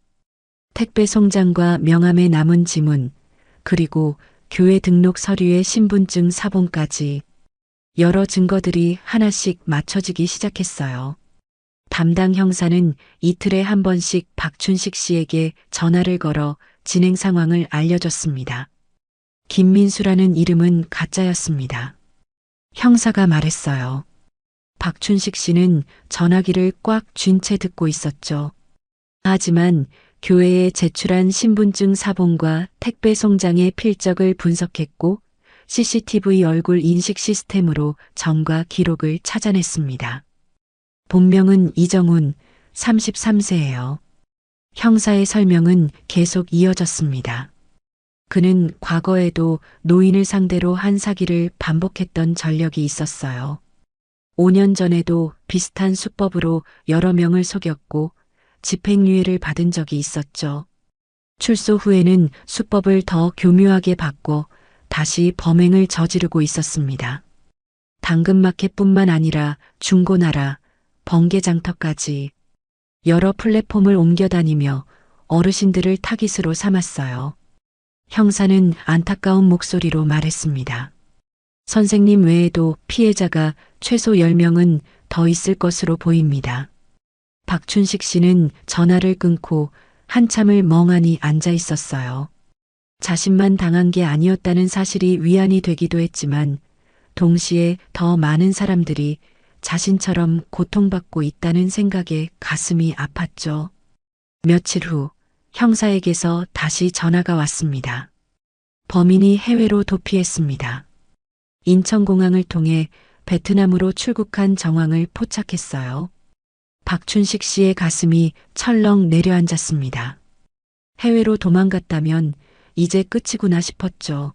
Speaker 1: 택배 송장과 명함에 남은 지문, 그리고 교회 등록 서류의 신분증 사본까지 여러 증거들이 하나씩 맞춰지기 시작했어요. 담당 형사는 이틀에 한 번씩 박춘식 씨에게 전화를 걸어 진행 상황을 알려줬습니다. 김민수라는 이름은 가짜였습니다. 형사가 말했어요. 박춘식 씨는 전화기를 꽉 쥔 채 듣고 있었죠. 하지만 교회에 제출한 신분증 사본과 택배 송장의 필적을 분석했고 CCTV 얼굴 인식 시스템으로 전과 기록을 찾아냈습니다. 본명은 이정훈, 33세예요. 형사의 설명은 계속 이어졌습니다. 그는 과거에도 노인을 상대로 한 사기를 반복했던 전력이 있었어요. 5년 전에도 비슷한 수법으로 여러 명을 속였고 집행유예를 받은 적이 있었죠. 출소 후에는 수법을 더 교묘하게 바꿔 다시 범행을 저지르고 있었습니다. 당근마켓뿐만 아니라 중고나라, 번개장터까지 여러 플랫폼을 옮겨다니며 어르신들을 타깃으로 삼았어요. 형사는 안타까운 목소리로 말했습니다. 선생님 외에도 피해자가 최소 10명은 더 있을 것으로 보입니다. 박춘식 씨는 전화를 끊고 한참을 멍하니 앉아 있었어요. 자신만 당한 게 아니었다는 사실이 위안이 되기도 했지만 동시에 더 많은 사람들이 자신처럼 고통받고 있다는 생각에 가슴이 아팠죠. 며칠 후 형사에게서 다시 전화가 왔습니다. 범인이 해외로 도피했습니다. 인천공항을 통해 베트남으로 출국한 정황을 포착했어요. 박춘식 씨의 가슴이 철렁 내려앉았습니다. 해외로 도망갔다면 이제 끝이구나 싶었죠.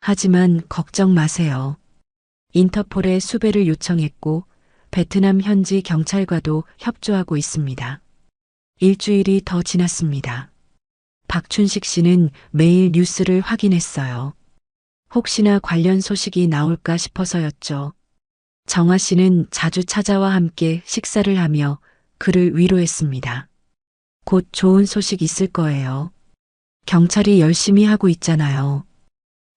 Speaker 1: 하지만 걱정 마세요. 인터폴에 수배를 요청했고 베트남 현지 경찰과도 협조하고 있습니다. 일주일이 더 지났습니다. 박춘식 씨는 매일 뉴스를 확인했어요. 혹시나 관련 소식이 나올까 싶어서였죠. 정화 씨는 자주 찾아와 함께 식사를 하며 그를 위로했습니다. 곧 좋은 소식 있을 거예요. 경찰이 열심히 하고 있잖아요.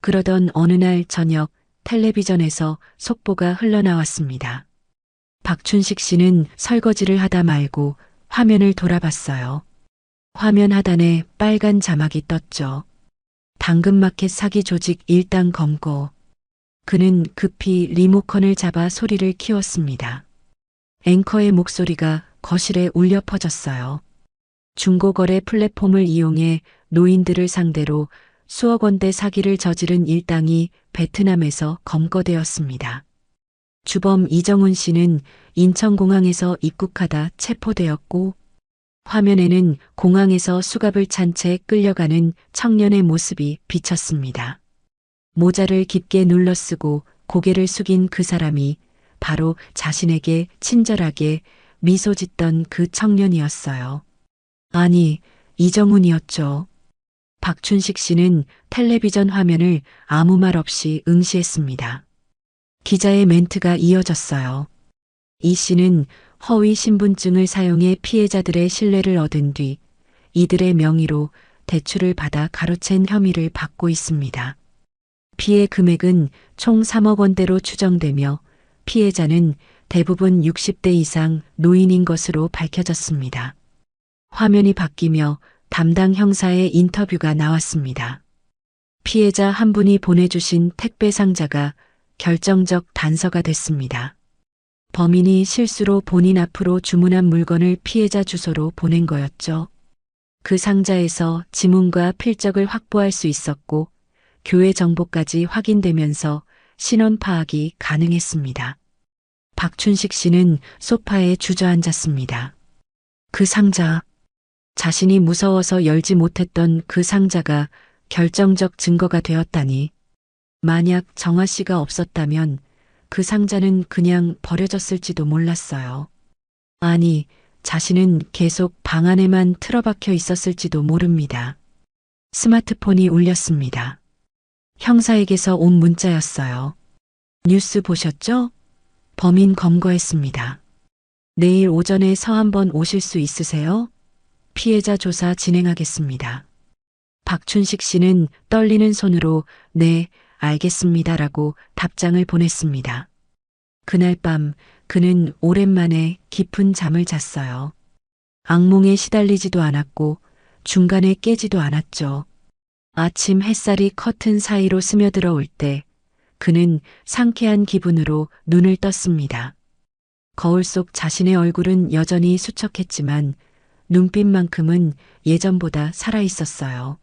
Speaker 1: 그러던 어느 날 저녁 텔레비전에서 속보가 흘러나왔습니다. 박춘식 씨는 설거지를 하다 말고 화면을 돌아봤어요. 화면 하단에 빨간 자막이 떴죠. 당근마켓 사기 조직 일당 검거. 그는 급히 리모컨을 잡아 소리를 키웠습니다. 앵커의 목소리가 거실에 울려 퍼졌어요. 중고거래 플랫폼을 이용해 노인들을 상대로 수억 원대 사기를 저지른 일당이 베트남에서 검거되었습니다. 주범 이정훈 씨는 인천공항에서 입국하다 체포되었고 화면에는 공항에서 수갑을 찬 채 끌려가는 청년의 모습이 비쳤습니다. 모자를 깊게 눌러쓰고 고개를 숙인 그 사람이 바로 자신에게 친절하게 미소 짓던 그 청년이었어요. 아니, 이정훈이었죠. 박춘식 씨는 텔레비전 화면을 아무 말 없이 응시했습니다. 기자의 멘트가 이어졌어요. 이 씨는 허위 신분증을 사용해 피해자들의 신뢰를 얻은 뒤 이들의 명의로 대출을 받아 가로챈 혐의를 받고 있습니다. 피해 금액은 총 3억 원대로 추정되며 피해자는 대부분 60대 이상 노인인 것으로 밝혀졌습니다. 화면이 바뀌며 담당 형사의 인터뷰가 나왔습니다. 피해자 한 분이 보내주신 택배 상자가 결정적 단서가 됐습니다. 범인이 실수로 본인 앞으로 주문한 물건을 피해자 주소로 보낸 거였죠. 그 상자에서 지문과 필적을 확보할 수 있었고 교회 정보까지 확인되면서 신원 파악이 가능했습니다. 박춘식 씨는 소파에 주저앉았습니다. 그 상자, 자신이 무서워서 열지 못했던 그 상자가 결정적 증거가 되었다니. 만약 정아 씨가 없었다면 그 상자는 그냥 버려졌을지도 몰랐어요. 아니, 자신은 계속 방 안에만 틀어박혀 있었을지도 모릅니다. 스마트폰이 울렸습니다. 형사에게서 온 문자였어요. 뉴스 보셨죠? 범인 검거했습니다. 내일 오전에 서한번 오실 수 있으세요? 피해자 조사 진행하겠습니다. 박춘식 씨는 떨리는 손으로 네, 알겠습니다라고 답장을 보냈습니다. 그날 밤 그는 오랜만에 깊은 잠을 잤어요. 악몽에 시달리지도 않았고 중간에 깨지도 않았죠. 아침 햇살이 커튼 사이로 스며들어 올 때 그는 상쾌한 기분으로 눈을 떴습니다. 거울 속 자신의 얼굴은 여전히 수척했지만 눈빛만큼은 예전보다 살아있었어요.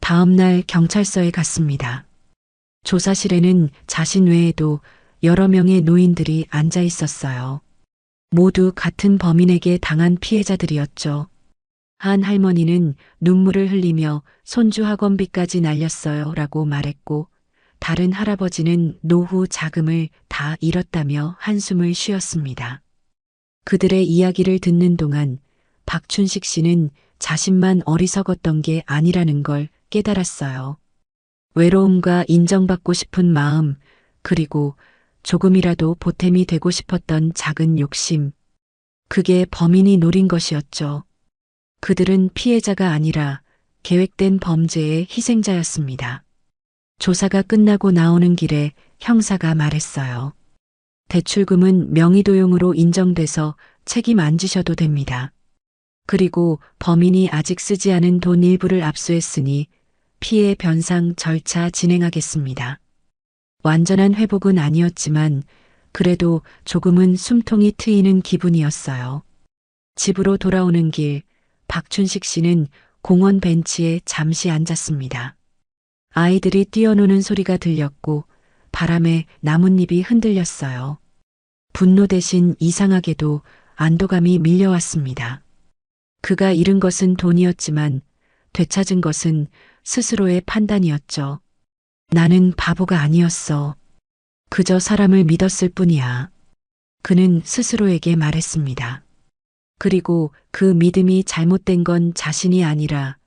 Speaker 1: 다음 날 경찰서에 갔습니다. 조사실에는 자신 외에도 여러 명의 노인들이 앉아 있었어요. 모두 같은 범인에게 당한 피해자들이었죠. 한 할머니는 눈물을 흘리며 손주 학원비까지 날렸어요 라고 말했고 다른 할아버지는 노후 자금을 다 잃었다며 한숨을 쉬었습니다. 그들의 이야기를 듣는 동안 박춘식 씨는 자신만 어리석었던 게 아니라는 걸 깨달았어요. 외로움과 인정받고 싶은 마음, 그리고 조금이라도 보탬이 되고 싶었던 작은 욕심. 그게 범인이 노린 것이었죠. 그들은 피해자가 아니라 계획된 범죄의 희생자였습니다. 조사가 끝나고 나오는 길에 형사가 말했어요. 대출금은 명의도용으로 인정돼서 책임 안 지셔도 됩니다. 그리고 범인이 아직 쓰지 않은 돈 일부를 압수했으니 피해 변상 절차 진행하겠습니다. 완전한 회복은 아니었지만 그래도 조금은 숨통이 트이는 기분이었어요. 집으로 돌아오는 길, 박춘식 씨는 공원 벤치에 잠시 앉았습니다. 아이들이 뛰어노는 소리가 들렸고 바람에 나뭇잎이 흔들렸어요. 분노 대신 이상하게도 안도감이 밀려왔습니다. 그가 잃은 것은 돈이었지만 되찾은 것은 스스로의 판단이었죠. 나는 바보가 아니었어. 그저 사람을 믿었을 뿐이야. 그는 스스로에게 말했습니다. 그리고 그 믿음이 잘못된 건 자신이 아니라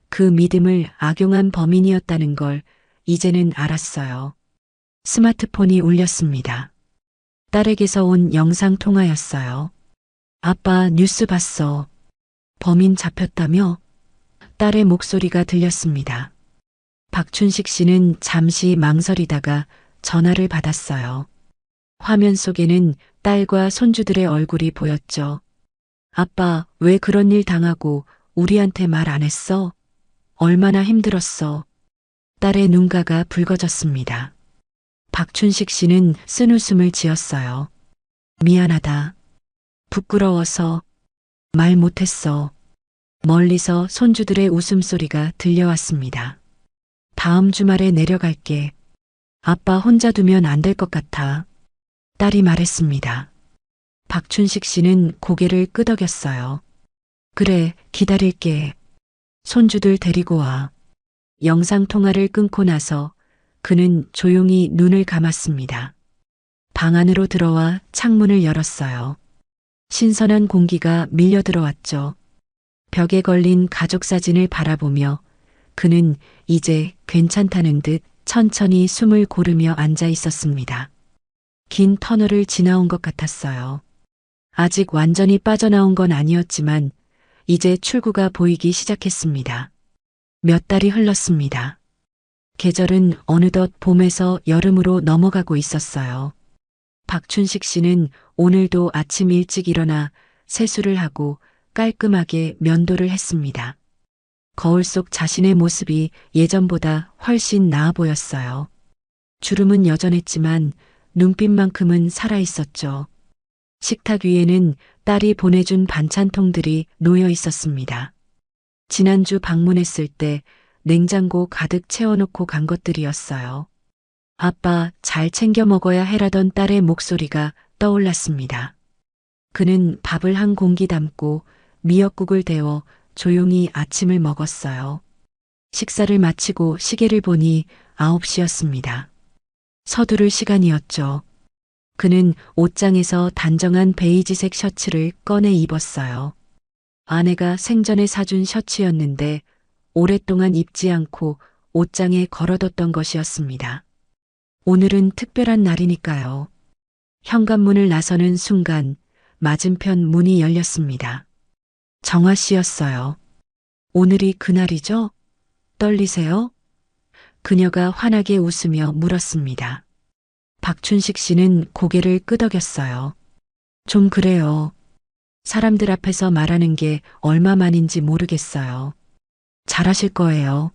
Speaker 1: 그 믿음을 악용한 범인이었다는 걸 이제는 알았어요. 스마트폰이 울렸습니다. 딸에게서 온 영상 통화였어요. 아빠 뉴스 봤어. 범인 잡혔다며? 딸의 목소리가 들렸습니다. 박춘식 씨는 잠시 망설이다가 전화를 받았어요. 화면 속에는 딸과 손주들의 얼굴이 보였죠. 아빠, 왜 그런 일 당하고 우리한테 말 안 했어? 얼마나 힘들었어. 딸의 눈가가 붉어졌습니다. 박춘식 씨는 쓴웃음을 지었어요. 미안하다. 부끄러워서 말 못했어. 멀리서 손주들의 웃음소리가 들려왔습니다. 다음 주말에 내려갈게. 아빠 혼자 두면 안 될 것 같아. 딸이 말했습니다. 박춘식 씨는 고개를 끄덕였어요. 그래, 기다릴게. 손주들 데리고 와. 영상통화를 끊고 나서 그는 조용히 눈을 감았습니다. 방 안으로 들어와 창문을 열었어요. 신선한 공기가 밀려 들어왔죠. 벽에 걸린 가족 사진을 바라보며 그는 이제 괜찮다는 듯 천천히 숨을 고르며 앉아 있었습니다. 긴 터널을 지나온 것 같았어요. 아직 완전히 빠져나온 건 아니었지만 이제 출구가 보이기 시작했습니다. 몇 달이 흘렀습니다. 계절은 어느덧 봄에서 여름으로 넘어가고 있었어요. 박춘식 씨는 오늘도 아침 일찍 일어나 세수를 하고 깔끔하게 면도를 했습니다. 거울 속 자신의 모습이 예전보다 훨씬 나아 보였어요. 주름은 여전했지만 눈빛만큼은 살아 있었죠. 식탁 위에는 딸이 보내준 반찬통들이 놓여 있었습니다. 지난주 방문했을 때 냉장고 가득 채워놓고 간 것들이었어요. 아빠 잘 챙겨 먹어야 해라던 딸의 목소리가 떠올랐습니다. 그는 밥을 한 공기 담고 미역국을 데워 조용히 아침을 먹었어요. 식사를 마치고 시계를 보니 9시였습니다. 서두를 시간이었죠. 그는 옷장에서 단정한 베이지색 셔츠를 꺼내 입었어요. 아내가 생전에 사준 셔츠였는데 오랫동안 입지 않고 옷장에 걸어뒀던 것이었습니다. 오늘은 특별한 날이니까요. 현관문을 나서는 순간 맞은편 문이 열렸습니다. 정화 씨였어요. 오늘이 그날이죠? 떨리세요? 그녀가 환하게 웃으며 물었습니다. 박춘식 씨는 고개를 끄덕였어요. 좀 그래요. 사람들 앞에서 말하는 게 얼마만인지 모르겠어요. 잘하실 거예요.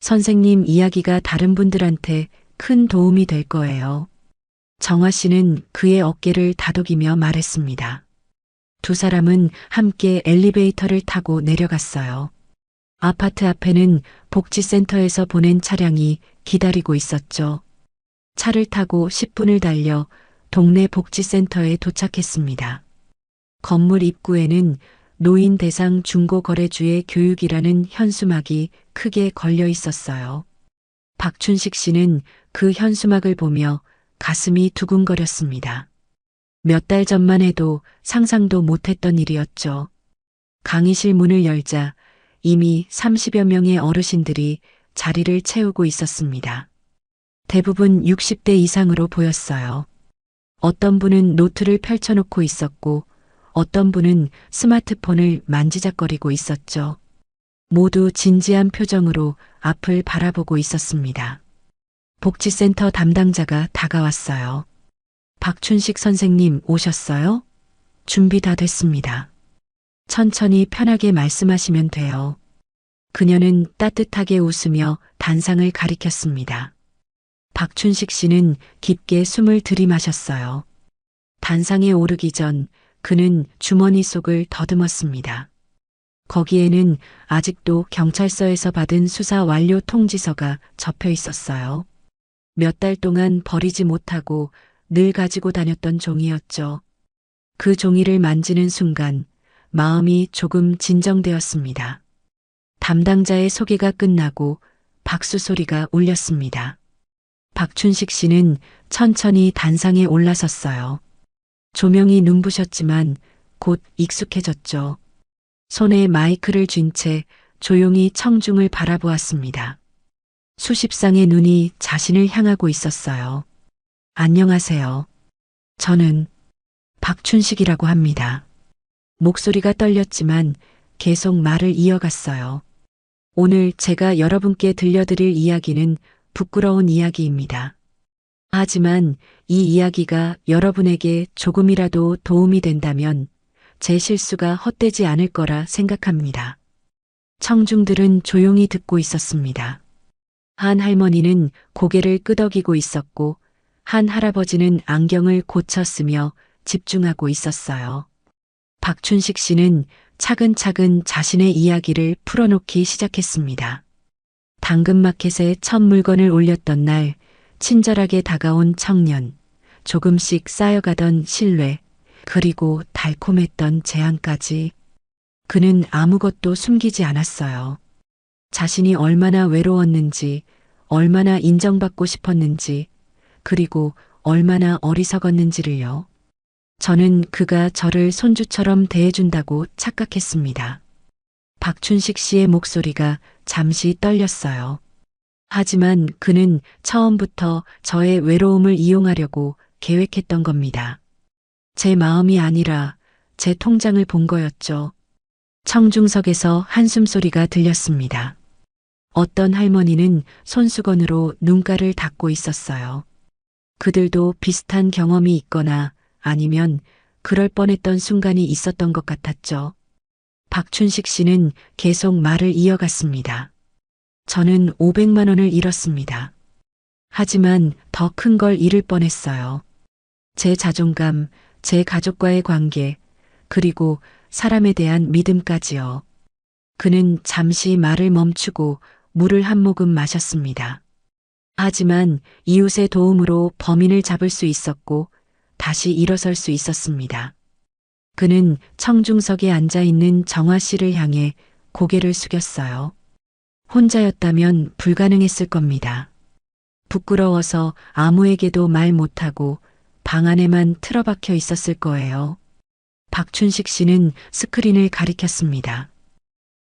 Speaker 1: 선생님 이야기가 다른 분들한테 큰 도움이 될 거예요. 정화 씨는 그의 어깨를 다독이며 말했습니다. 두 사람은 함께 엘리베이터를 타고 내려갔어요. 아파트 앞에는 복지센터에서 보낸 차량이 기다리고 있었죠. 차를 타고 10분을 달려 동네 복지센터에 도착했습니다. 건물 입구에는 노인 대상 중고거래주의 교육이라는 현수막이 크게 걸려 있었어요. 박춘식 씨는 그 현수막을 보며 가슴이 두근거렸습니다. 몇 달 전만 해도 상상도 못했던 일이었죠. 강의실 문을 열자 이미 30여 명의 어르신들이 자리를 채우고 있었습니다. 대부분 60대 이상으로 보였어요. 어떤 분은 노트를 펼쳐놓고 있었고 어떤 분은 스마트폰을 만지작거리고 있었죠. 모두 진지한 표정으로 앞을 바라보고 있었습니다. 복지센터 담당자가 다가왔어요. 박춘식 선생님 오셨어요? 준비 다 됐습니다. 천천히 편하게 말씀하시면 돼요. 그녀는 따뜻하게 웃으며 단상을 가리켰습니다. 박춘식 씨는 깊게 숨을 들이마셨어요. 단상에 오르기 전 그는 주머니 속을 더듬었습니다. 거기에는 아직도 경찰서에서 받은 수사 완료 통지서가 접혀 있었어요. 몇 달 동안 버리지 못하고 늘 가지고 다녔던 종이였죠. 그 종이를 만지는 순간 마음이 조금 진정되었습니다. 담당자의 소개가 끝나고 박수 소리가 울렸습니다. 박춘식 씨는 천천히 단상에 올라섰어요. 조명이 눈부셨지만 곧 익숙해졌죠. 손에 마이크를 쥔 채 조용히 청중을 바라보았습니다. 수십 쌍의 눈이 자신을 향하고 있었어요. 안녕하세요. 저는 박춘식이라고 합니다. 목소리가 떨렸지만 계속 말을 이어갔어요. 오늘 제가 여러분께 들려드릴 이야기는 부끄러운 이야기입니다. 하지만 이 이야기가 여러분에게 조금이라도 도움이 된다면 제 실수가 헛되지 않을 거라 생각합니다. 청중들은 조용히 듣고 있었습니다. 한 할머니는 고개를 끄덕이고 있었고 한 할아버지는 안경을 고쳐 쓰며 집중하고 있었어요. 박춘식 씨는 차근차근 자신의 이야기를 풀어놓기 시작했습니다. 당근마켓에 첫 물건을 올렸던 날 친절하게 다가온 청년, 조금씩 쌓여가던 신뢰, 그리고 달콤했던 제안까지 그는 아무것도 숨기지 않았어요. 자신이 얼마나 외로웠는지, 얼마나 인정받고 싶었는지, 그리고 얼마나 어리석었는지를요. 저는 그가 저를 손주처럼 대해준다고 착각했습니다. 박춘식 씨의 목소리가 잠시 떨렸어요. 하지만 그는 처음부터 저의 외로움을 이용하려고 계획했던 겁니다. 제 마음이 아니라 제 통장을 본 거였죠. 청중석에서 한숨소리가 들렸습니다. 어떤 할머니는 손수건으로 눈가를 닦고 있었어요. 그들도 비슷한 경험이 있거나 아니면 그럴 뻔했던 순간이 있었던 것 같았죠. 박춘식 씨는 계속 말을 이어갔습니다. 저는 500만 원을 잃었습니다. 하지만 더 큰 걸 잃을 뻔했어요. 제 자존감, 제 가족과의 관계, 그리고 사람에 대한 믿음까지요. 그는 잠시 말을 멈추고 물을 한 모금 마셨습니다. 하지만 이웃의 도움으로 범인을 잡을 수 있었고 다시 일어설 수 있었습니다. 그는 청중석에 앉아 있는 정화 씨를 향해 고개를 숙였어요. 혼자였다면 불가능했을 겁니다. 부끄러워서 아무에게도 말 못하고 방 안에만 틀어박혀 있었을 거예요. 박춘식 씨는 스크린을 가리켰습니다.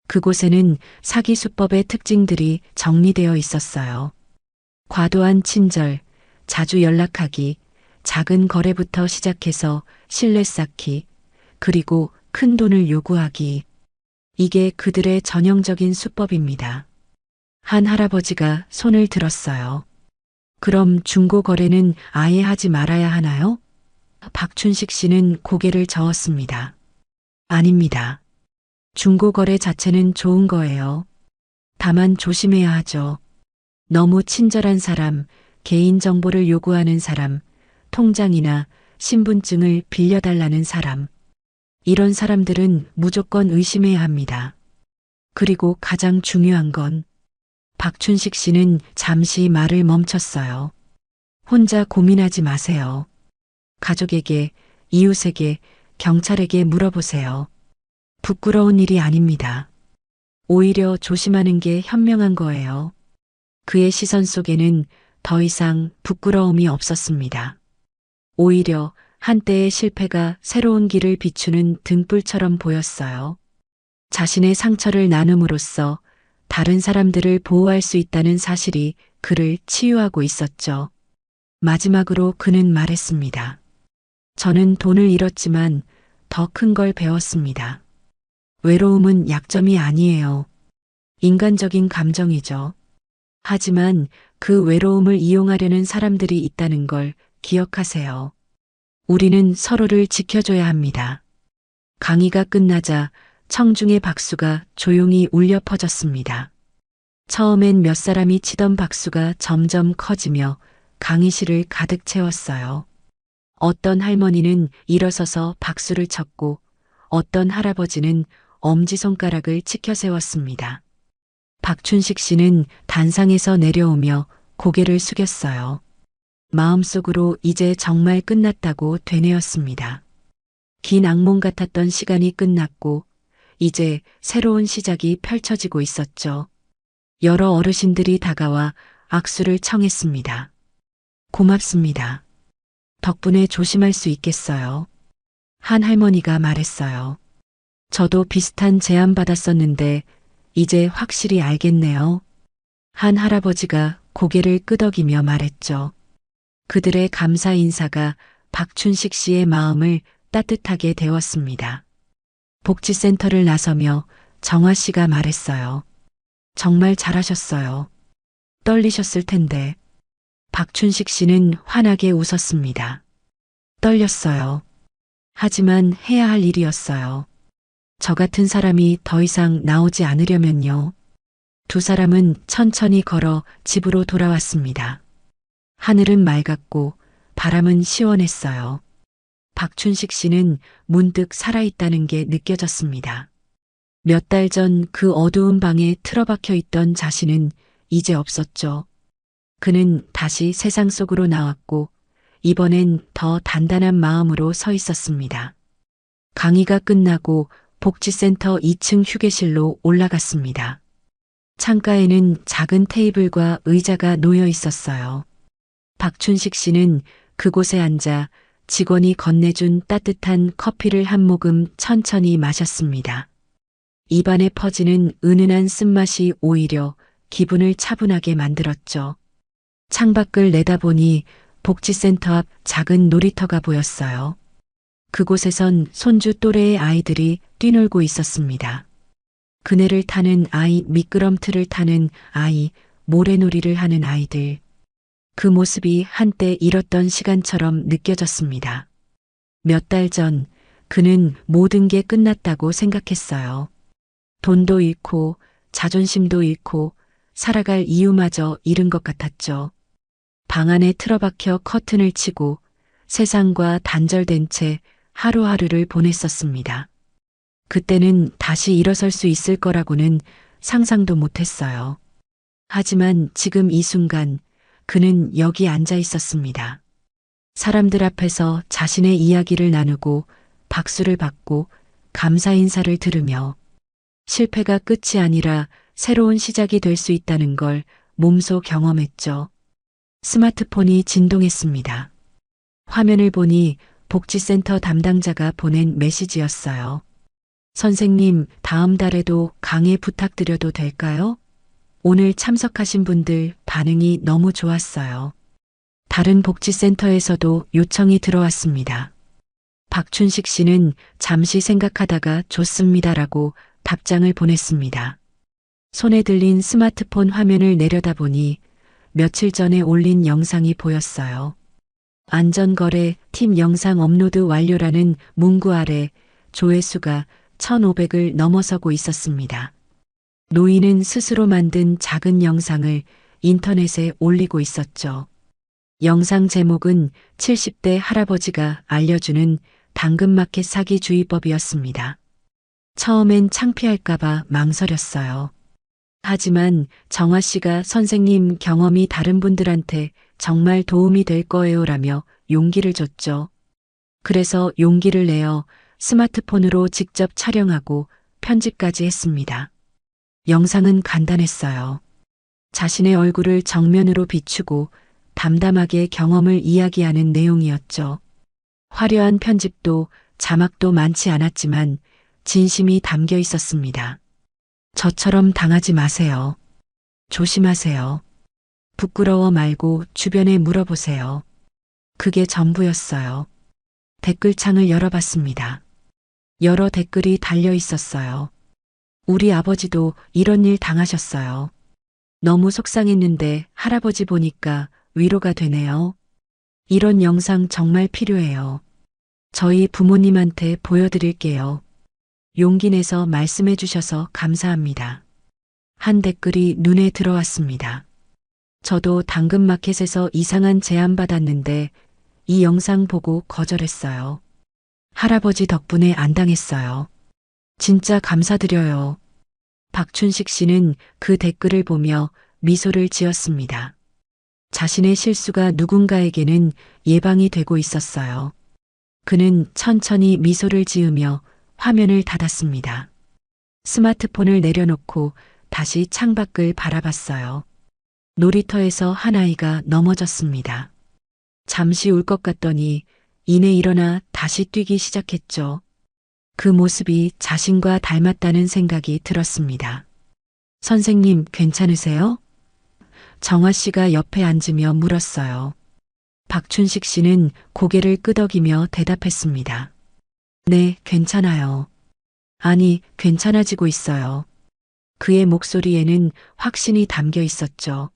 Speaker 1: 그곳에는 사기 수법의 특징들이 정리되어 있었어요. 과도한 친절, 자주 연락하기, 작은 거래부터 시작해서 신뢰 쌓기, 그리고 큰 돈을 요구하기. 이게 그들의 전형적인 수법입니다. 한 할아버지가 손을 들었어요. 그럼 중고 거래는 아예 하지 말아야 하나요? 박춘식 씨는 고개를 저었습니다. 아닙니다. 중고 거래 자체는 좋은 거예요. 다만 조심해야 하죠. 너무 친절한 사람, 개인정보를 요구하는 사람, 통장이나 신분증을 빌려달라는 사람. 이런 사람들은 무조건 의심해야 합니다. 그리고 가장 중요한 건 박춘식 씨는 잠시 말을 멈췄어요. 혼자 고민하지 마세요. 가족에게, 이웃에게, 경찰에게 물어보세요. 부끄러운 일이 아닙니다. 오히려 조심하는 게 현명한 거예요. 그의 시선 속에는 더 이상 부끄러움이 없었습니다. 오히려 한때의 실패가 새로운 길을 비추는 등불처럼 보였어요. 자신의 상처를 나눔으로써 다른 사람들을 보호할 수 있다는 사실이 그를 치유하고 있었죠. 마지막으로 그는 말했습니다. 저는 돈을 잃었지만 더 큰 걸 배웠습니다. 외로움은 약점이 아니에요. 인간적인 감정이죠. 하지만 그 외로움을 이용하려는 사람들이 있다는 걸 기억하세요. 우리는 서로를 지켜줘야 합니다. 강의가 끝나자 청중의 박수가 조용히 울려 퍼졌습니다. 처음엔 몇 사람이 치던 박수가 점점 커지며 강의실을 가득 채웠어요. 어떤 할머니는 일어서서 박수를 쳤고 어떤 할아버지는 엄지손가락을 치켜 세웠습니다. 박춘식 씨는 단상에서 내려오며 고개를 숙였어요. 마음속으로 이제 정말 끝났다고 되뇌었습니다. 긴 악몽 같았던 시간이 끝났고 이제 새로운 시작이 펼쳐지고 있었죠. 여러 어르신들이 다가와 악수를 청했습니다. 고맙습니다. 덕분에 조심할 수 있겠어요. 한 할머니가 말했어요. 저도 비슷한 제안 받았었는데 이제 확실히 알겠네요. 한 할아버지가 고개를 끄덕이며 말했죠. 그들의 감사 인사가 박춘식 씨의 마음을 따뜻하게 데웠습니다. 복지센터를 나서며 정화 씨가 말했어요. 정말 잘하셨어요. 떨리셨을 텐데. 박춘식 씨는 환하게 웃었습니다. 떨렸어요. 하지만 해야 할 일이었어요. 저 같은 사람이 더 이상 나오지 않으려면요. 두 사람은 천천히 걸어 집으로 돌아왔습니다. 하늘은 맑았고 바람은 시원했어요. 박춘식 씨는 문득 살아있다는 게 느껴졌습니다. 몇 달 전 그 어두운 방에 틀어박혀 있던 자신은 이제 없었죠. 그는 다시 세상 속으로 나왔고 이번엔 더 단단한 마음으로 서 있었습니다. 강의가 끝나고 복지센터 2층 휴게실로 올라갔습니다. 창가에는 작은 테이블과 의자가 놓여 있었어요. 박춘식 씨는 그곳에 앉아 직원이 건네준 따뜻한 커피를 한 모금 천천히 마셨습니다. 입안에 퍼지는 은은한 쓴맛이 오히려 기분을 차분하게 만들었죠. 창밖을 내다보니 복지센터 앞 작은 놀이터가 보였어요. 그곳에선 손주 또래의 아이들이 뛰놀고 있었습니다. 그네를 타는 아이, 미끄럼틀을 타는 아이, 모래놀이를 하는 아이들. 그 모습이 한때 잃었던 시간처럼 느껴졌습니다. 몇 달 전 그는 모든 게 끝났다고 생각했어요. 돈도 잃고 자존심도 잃고 살아갈 이유마저 잃은 것 같았죠. 방 안에 틀어박혀 커튼을 치고 세상과 단절된 채 하루하루를 보냈었습니다. 그때는 다시 일어설 수 있을 거라고는 상상도 못했어요. 하지만 지금 이 순간 그는 여기 앉아 있었습니다. 사람들 앞에서 자신의 이야기를 나누고 박수를 받고 감사 인사를 들으며 실패가 끝이 아니라 새로운 시작이 될 수 있다는 걸 몸소 경험했죠. 스마트폰이 진동했습니다. 화면을 보니 복지센터 담당자가 보낸 메시지였어요. 선생님, 다음 달에도 강의 부탁드려도 될까요? 오늘 참석하신 분들 반응이 너무 좋았어요. 다른 복지센터에서도 요청이 들어왔습니다. 박춘식 씨는 잠시 생각하다가 좋습니다라고 답장을 보냈습니다. 손에 들린 스마트폰 화면을 내려다보니 며칠 전에 올린 영상이 보였어요. 안전거래 팀 영상 업로드 완료라는 문구 아래 조회수가 1,500을 넘어서고 있었습니다. 노인은 스스로 만든 작은 영상을 인터넷에 올리고 있었죠. 영상 제목은 70대 할아버지가 알려주는 당근마켓 사기주의법이었습니다. 처음엔 창피할까봐 망설였어요. 하지만 정화 씨가 선생님 경험이 다른 분들한테 정말 도움이 될 거예요라며 용기를 줬죠. 그래서 용기를 내어 스마트폰으로 직접 촬영하고 편집까지 했습니다. 영상은 간단했어요. 자신의 얼굴을 정면으로 비추고 담담하게 경험을 이야기하는 내용이었죠. 화려한 편집도 자막도 많지 않았지만 진심이 담겨 있었습니다. 저처럼 당하지 마세요. 조심하세요. 부끄러워 말고 주변에 물어보세요. 그게 전부였어요. 댓글창을 열어봤습니다. 여러 댓글이 달려 있었어요. 우리 아버지도 이런 일 당하셨어요. 너무 속상했는데 할아버지 보니까 위로가 되네요. 이런 영상 정말 필요해요. 저희 부모님한테 보여드릴게요. 용기 내서 말씀해 주셔서 감사합니다. 한 댓글이 눈에 들어왔습니다. 저도 당근마켓에서 이상한 제안 받았는데 이 영상 보고 거절했어요. 할아버지 덕분에 안 당했어요. 진짜 감사드려요. 박춘식 씨는 그 댓글을 보며 미소를 지었습니다. 자신의 실수가 누군가에게는 예방이 되고 있었어요. 그는 천천히 미소를 지으며 화면을 닫았습니다. 스마트폰을 내려놓고 다시 창밖을 바라봤어요. 놀이터에서 한 아이가 넘어졌습니다. 잠시 울 것 같더니 이내 일어나 다시 뛰기 시작했죠. 그 모습이 자신과 닮았다는 생각이 들었습니다. 선생님, 괜찮으세요? 정화 씨가 옆에 앉으며 물었어요. 박춘식 씨는 고개를 끄덕이며 대답했습니다. 네, 괜찮아요. 아니, 괜찮아지고 있어요. 그의 목소리에는 확신이 담겨 있었죠.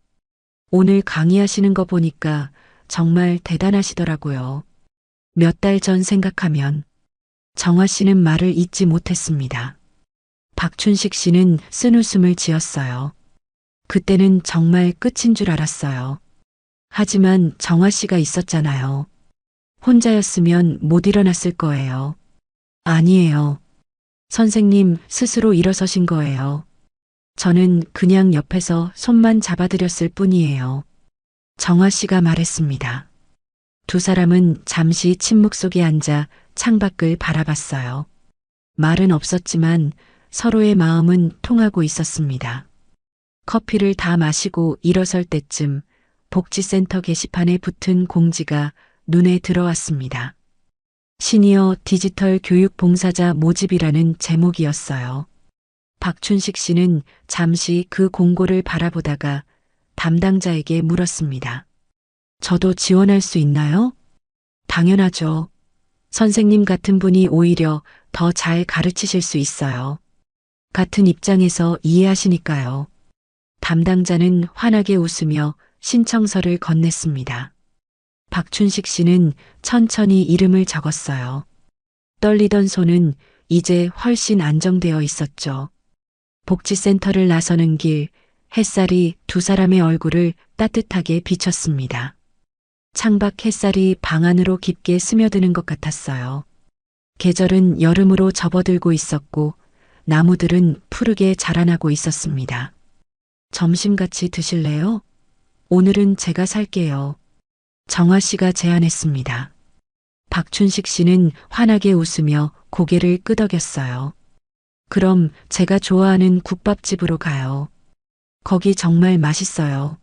Speaker 1: 오늘 강의하시는 거 보니까 정말 대단하시더라고요. 몇 달 전 생각하면 정화 씨는 말을 잇지 못했습니다. 박춘식 씨는 쓴웃음을 지었어요. 그때는 정말 끝인 줄 알았어요. 하지만 정화 씨가 있었잖아요. 혼자였으면 못 일어났을 거예요. 아니에요. 선생님 스스로 일어서신 거예요. 저는 그냥 옆에서 손만 잡아드렸을 뿐이에요. 정화 씨가 말했습니다. 두 사람은 잠시 침묵 속에 앉아 창밖을 바라봤어요. 말은 없었지만 서로의 마음은 통하고 있었습니다. 커피를 다 마시고 일어설 때쯤 복지센터 게시판에 붙은 공지가 눈에 들어왔습니다. 시니어 디지털 교육 봉사자 모집이라는 제목이었어요. 박춘식 씨는 잠시 그 공고를 바라보다가 담당자에게 물었습니다. 저도 지원할 수 있나요? 당연하죠. 선생님 같은 분이 오히려 더 잘 가르치실 수 있어요. 같은 입장에서 이해하시니까요. 담당자는 환하게 웃으며 신청서를 건넸습니다. 박춘식 씨는 천천히 이름을 적었어요. 떨리던 손은 이제 훨씬 안정되어 있었죠. 복지센터를 나서는 길, 햇살이 두 사람의 얼굴을 따뜻하게 비쳤습니다. 창밖 햇살이 방 안으로 깊게 스며드는 것 같았어요. 계절은 여름으로 접어들고 있었고 나무들은 푸르게 자라나고 있었습니다. 점심 같이 드실래요? 오늘은 제가 살게요. 정화 씨가 제안했습니다. 박춘식 씨는 환하게 웃으며 고개를 끄덕였어요. 그럼 제가 좋아하는 국밥집으로 가요. 거기 정말 맛있어요.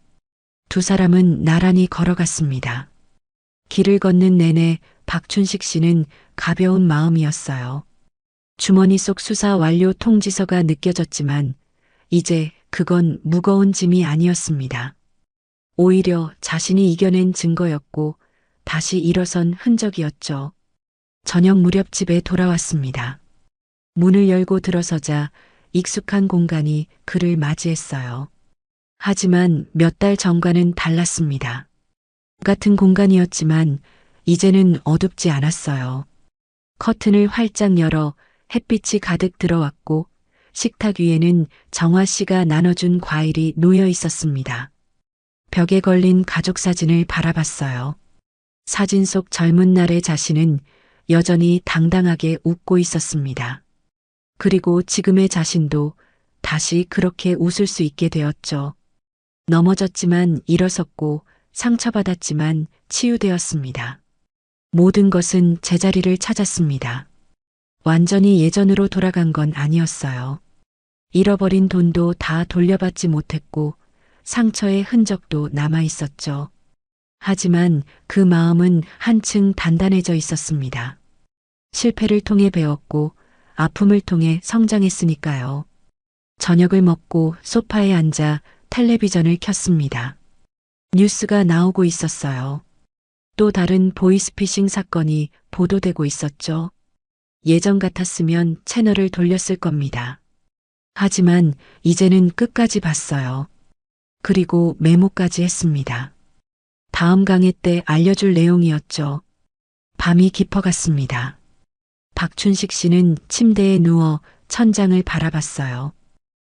Speaker 1: 두 사람은 나란히 걸어갔습니다. 길을 걷는 내내 박춘식 씨는 가벼운 마음이었어요. 주머니 속 수사 완료 통지서가 느껴졌지만 이제 그건 무거운 짐이 아니었습니다. 오히려 자신이 이겨낸 증거였고 다시 일어선 흔적이었죠. 저녁 무렵 집에 돌아왔습니다. 문을 열고 들어서자 익숙한 공간이 그를 맞이했어요. 하지만 몇 달 전과는 달랐습니다. 같은 공간이었지만 이제는 어둡지 않았어요. 커튼을 활짝 열어 햇빛이 가득 들어왔고 식탁 위에는 정화 씨가 나눠준 과일이 놓여 있었습니다. 벽에 걸린 가족 사진을 바라봤어요. 사진 속 젊은 날의 자신은 여전히 당당하게 웃고 있었습니다. 그리고 지금의 자신도 다시 그렇게 웃을 수 있게 되었죠. 넘어졌지만 일어섰고 상처받았지만 치유되었습니다. 모든 것은 제자리를 찾았습니다. 완전히 예전으로 돌아간 건 아니었어요. 잃어버린 돈도 다 돌려받지 못했고 상처의 흔적도 남아 있었죠. 하지만 그 마음은 한층 단단해져 있었습니다. 실패를 통해 배웠고 아픔을 통해 성장했으니까요. 저녁을 먹고 소파에 앉아 텔레비전을 켰습니다. 뉴스가 나오고 있었어요. 또 다른 보이스피싱 사건이 보도되고 있었죠. 예전 같았으면 채널을 돌렸을 겁니다. 하지만 이제는 끝까지 봤어요. 그리고 메모까지 했습니다. 다음 강의 때 알려줄 내용이었죠. 밤이 깊어갔습니다. 박춘식 씨는 침대에 누워 천장을 바라봤어요.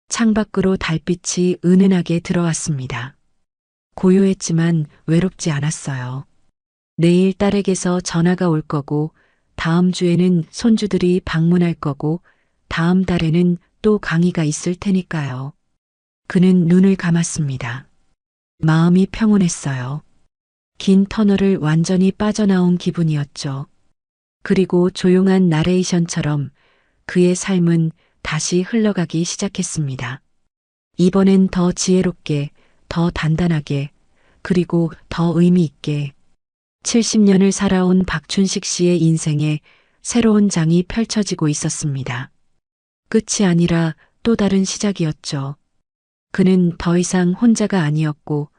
Speaker 1: 창밖으로 달빛이 은은하게 들어왔습니다. 고요했지만 외롭지 않았어요. 내일 딸에게서 전화가 올 거고 다음 주에는 손주들이 방문할 거고 다음 달에는 또 강의가 있을 테니까요. 그는 눈을 감았습니다. 마음이 평온했어요. 긴 터널을 완전히 빠져나온 기분이었죠. 그리고 조용한 나레이션처럼 그의 삶은 다시 흘러가기 시작했습니다. 이번엔 더 지혜롭게, 더 단단하게, 그리고 더 의미 있게 70년을 살아온 박춘식 씨의 인생에 새로운 장이 펼쳐지고 있었습니다. 끝이 아니라 또 다른 시작이었죠. 그는 더 이상 혼자가 아니었고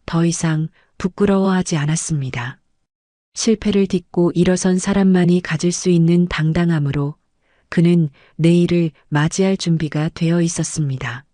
Speaker 1: 더 이상 부끄러워하지 않았습니다. 실패를 딛고 일어선 사람만이 가질 수 있는 당당함으로 그는 내일을 맞이할 준비가 되어 있었습니다.